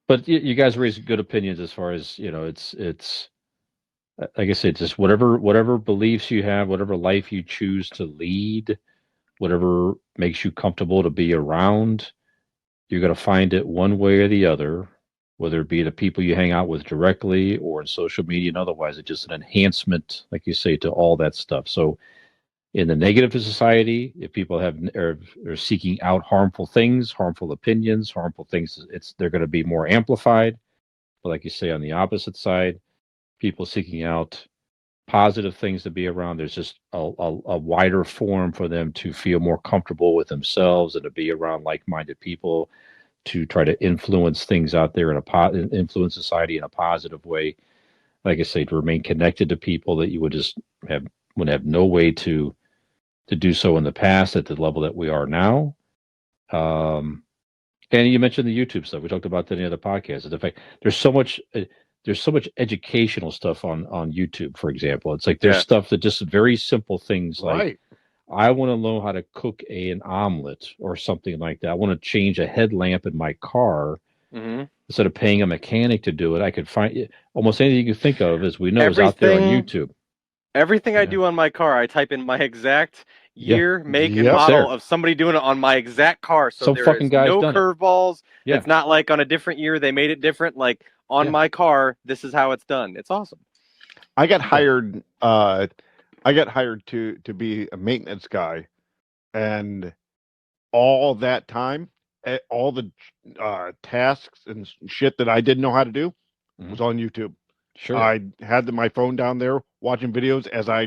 But you guys raised good opinions as far as it's. Like I said, just whatever beliefs you have, whatever life you choose to lead, whatever makes you comfortable to be around, you're going to find it one way or the other, whether it be the people you hang out with directly or in social media and otherwise. It's just an enhancement, like you say, to all that stuff. So in the negative society, if people are seeking out harmful things, harmful opinions, harmful things, they're going to be more amplified. But like you say, on the opposite side, people seeking out positive things to be around, there's just a wider forum for them to feel more comfortable with themselves and to be around like-minded people, to try to influence things out there influence society in a positive way. Like I say, to remain connected to people that you would have no way to do so in the past at the level that we are now. And you mentioned the YouTube stuff. We talked about that in the other podcast. The fact there's so much educational stuff on YouTube, for example. It's like there's stuff that just very simple things like, I want to know how to cook an omelet or something like that. I want to change a headlamp in my car. Instead of paying a mechanic to do it, I could find almost anything you can think of, as we know, is out there on YouTube. Everything I do on my car, I type in my exact year, make, and model of somebody doing it on my exact car. So Some there fucking is guy's no done it. curveballs. It's not like on a different year they made it different. Like on my car, this is how it's done. It's awesome. I got hired. I got hired to be a maintenance guy, and all that time, all the tasks and shit that I didn't know how to do was on YouTube. Sure. I had my phone down there watching videos as I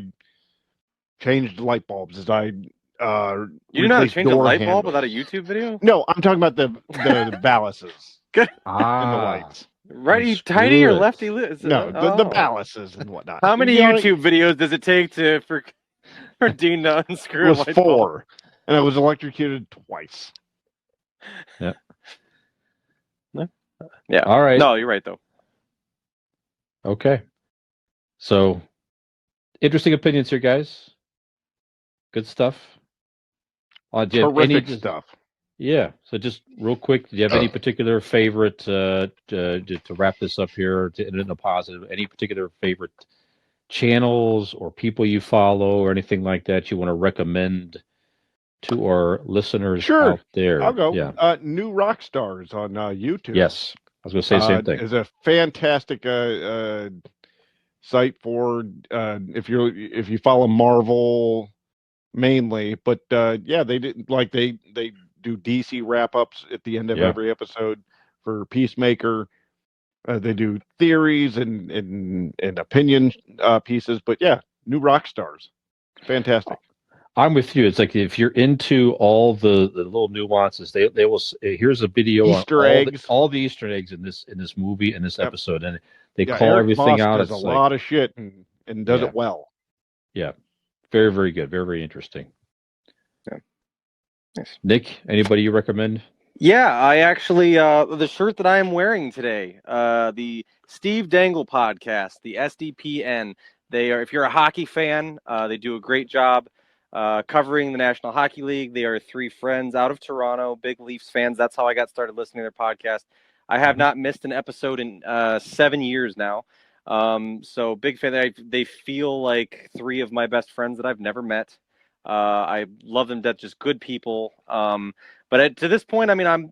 changed light bulbs, as I you didn't know how to change a light bulb without a YouTube video? No, I'm talking about the balances Good. and the lights. Righty tighty or lefty? No, the balances and whatnot. How many YouTube videos does it take for Dean to unscrew a light bulb? 4, and I was electrocuted twice. Yeah. Yeah. All right. No, you're right though. Okay. So, interesting opinions here, guys. Good stuff. Terrific stuff. Yeah. So, just real quick, do you have any particular favorite to wrap this up here, to end in a positive? Any particular favorite channels or people you follow or anything like that you want to recommend to our listeners out there? I'll go. Yeah. New Rock Stars on YouTube. Yes. I was going to say the same thing. It's a fantastic site for if you follow Marvel mainly, but they do DC wrap-ups at the end of every episode for Peacemaker. They do theories and opinion pieces, but New Rock Stars, fantastic. I'm with you. It's like if you're into all the little nuances, they will. Here's a video Easter on eggs. all the Easter eggs in this movie, in this episode, and they call Eric everything Voss out. Does it's a lot of shit and does it well. Yeah, very, very good. Very, very interesting. Yeah. Nice. Nick, anybody you recommend? Yeah, I actually the shirt that I am wearing today, the Steve Dangle podcast, the SDPN. They are, if you're a hockey fan, they do a great job. covering the National Hockey League. They are three friends out of Toronto, big Leafs fans. That's how I got started listening to their podcast. I have not missed an episode in 7 years now. So big fan. They feel like three of my best friends that I've never met. I love them. That's just good people. To this point, I mean,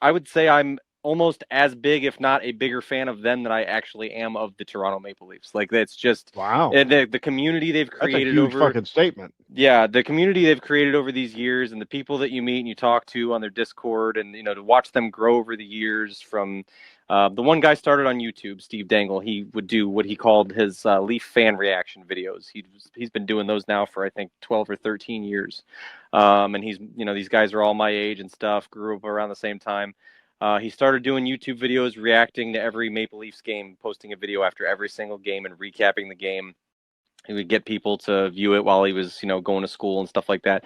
I would say I'm almost as big, if not a bigger fan of them than I actually am of the Toronto Maple Leafs. Like, that's just Wow. the community they've That's a created huge over. fucking statement. Yeah, the community they've created over these years, and the people that you meet and you talk to on their Discord, and to watch them grow over the years. From the one guy started on YouTube, Steve Dangle. He would do what he called his Leaf fan reaction videos. He's been doing those now for, I think, 12 or 13 years. And these guys are all my age and stuff. Grew up around the same time. He started doing YouTube videos, reacting to every Maple Leafs game, posting a video after every single game and recapping the game. He would get people to view it while he was, going to school and stuff like that.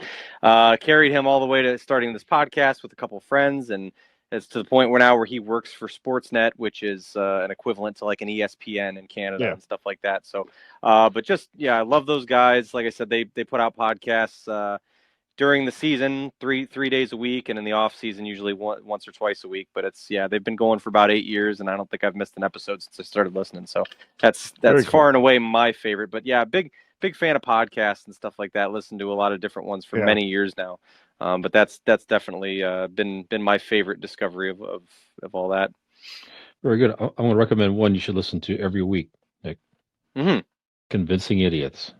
Carried him all the way to starting this podcast with a couple of friends, and it's to the point where he works for Sportsnet, which is an equivalent to like an ESPN in Canada and stuff like that. So, I love those guys. Like I said, they put out podcasts during the season, three days a week, and in the off season, usually once or twice a week. But they've been going for about 8 years, and I don't think I've missed an episode since I started listening. So that's far and away my favorite. But yeah, big fan of podcasts and stuff like that. Listened to a lot of different ones for many years now. But that's definitely been my favorite discovery of all that. Very good. I'm going to recommend one you should listen to every week, Nick. Mm-hmm. Convincing Idiots.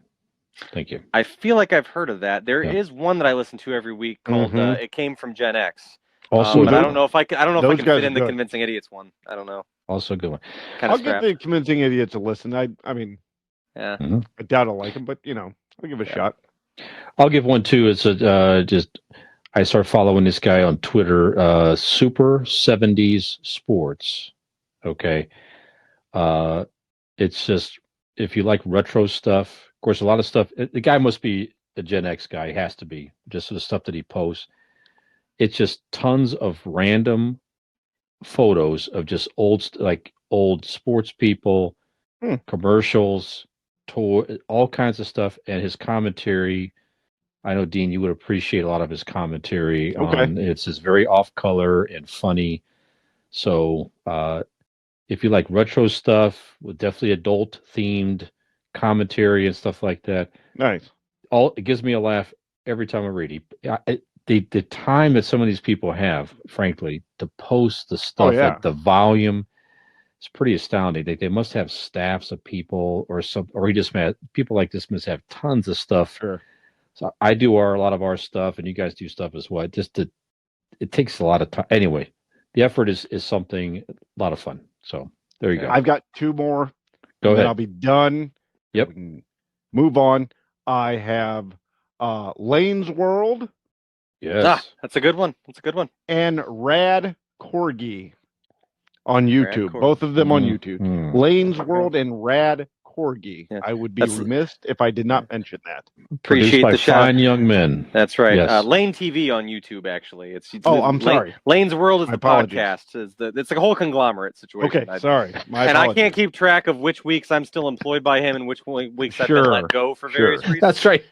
Thank you. I feel like I've heard of that. There is one that I listen to every week called "It Came from Gen X." Also, but I don't know if I can. I don't know if I can fit in the good. Convincing Idiots one. I don't know. Also a good one. I'll give the Convincing Idiots a listen. I mean, yeah, I doubt I'll like them, but I'll give it a shot. I'll give one too. It's I started following this guy on Twitter, Super 70s Sports. Okay. It's just, if you like retro stuff, of course, a lot of stuff, the guy must be a Gen X guy. He has to be, just the stuff that he posts. It's just tons of random photos of just old sports people, commercials, all kinds of stuff. And his commentary, I know, Dean, you would appreciate a lot of his commentary. It's just very off color and funny. So if you like retro stuff with definitely adult themed commentary and stuff like that, nice. It gives me a laugh every time I read it. The time that some of these people have, frankly, to post the stuff, like the volume, it's pretty astounding. They must have staffs of people or people like this must have tons of stuff. Sure. So I do a lot of our stuff, and you guys do stuff as well. It takes a lot of time. Anyway, the effort is something, a lot of fun. So there you go. I've got two more. Go ahead. Then I'll be done. Yep. We can move on. I have Lane's World. Yes. That's a good one. And Rad Corgi on YouTube. Both of them on YouTube. Lane's World and Rad Corgi. Yeah. I would be remiss if I did not mention that. Appreciate by the shout. Fine young men. That's right. Yes. Lane TV on YouTube, actually. I'm sorry. Lane's World is the podcast. It's a whole conglomerate situation. Okay, sorry. I can't keep track of which weeks I'm still employed by him and which weeks I've been let go for various reasons. That's right.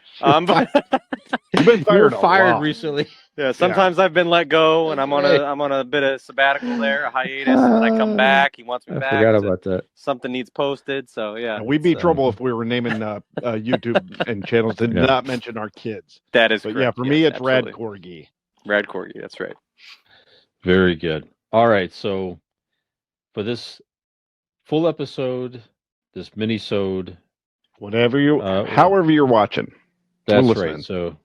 You've been fired recently. Yeah, sometimes I've been let go, and I'm on a bit of sabbatical there, a hiatus, and I come back. He wants me back. I forgot about that. Something needs posted, so yeah. And we'd be in trouble if we were naming YouTube and channels and not mention our kids. That is correct. Yeah, for me, it's Rad Corgi. Rad Corgi, that's right. Very good. All right, so for this full episode, this mini-sode, however you're watching. That's right. So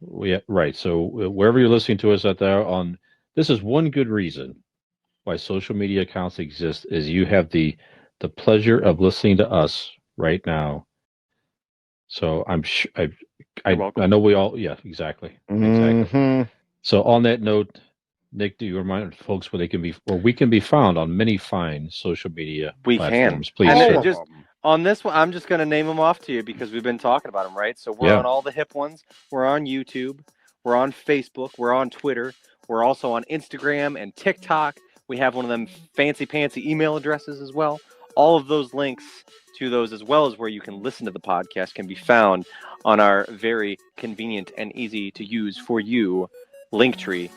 So wherever you're listening to us out there this is one good reason why social media accounts exist, is you have the pleasure of listening to us right now. So I'm sure I know we all, exactly. So on that note, Nick, do you remind folks where we can be found on many fine social media platforms? Please. On this one, I'm just going to name them off to you because we've been talking about them, right? So we're on all the hip ones. We're on YouTube. We're on Facebook. We're on Twitter. We're also on Instagram and TikTok. We have one of them fancy-pantsy email addresses as well. All of those links to those, as well as where you can listen to the podcast, can be found on our very convenient and easy to use for you Linktree.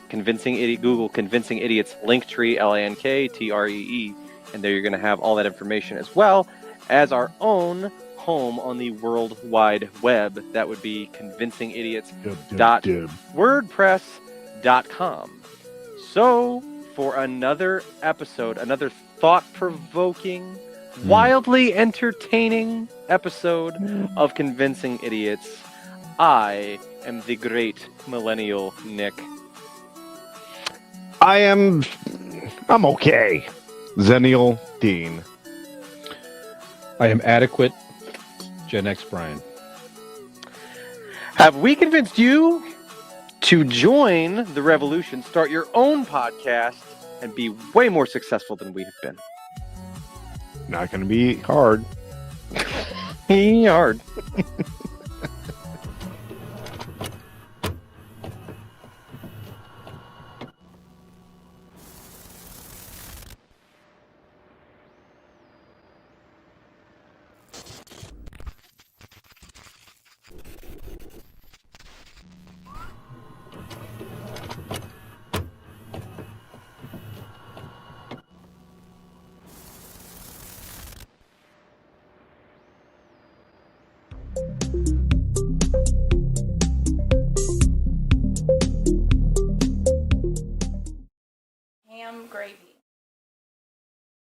Google Convincing Idiots Linktree, LANKTREE, and there you're going to have all that information, as well as our own home on the World Wide Web. That would be convincingidiots.wordpress.com. So, for another episode, another thought-provoking, wildly entertaining episode of Convincing Idiots, I am the great millennial Nick. I'm okay. Zennial Dean. I am adequate. Gen X Brian. Have we convinced you to join the revolution, start your own podcast, and be way more successful than we have been? Not going to be hard. Hard.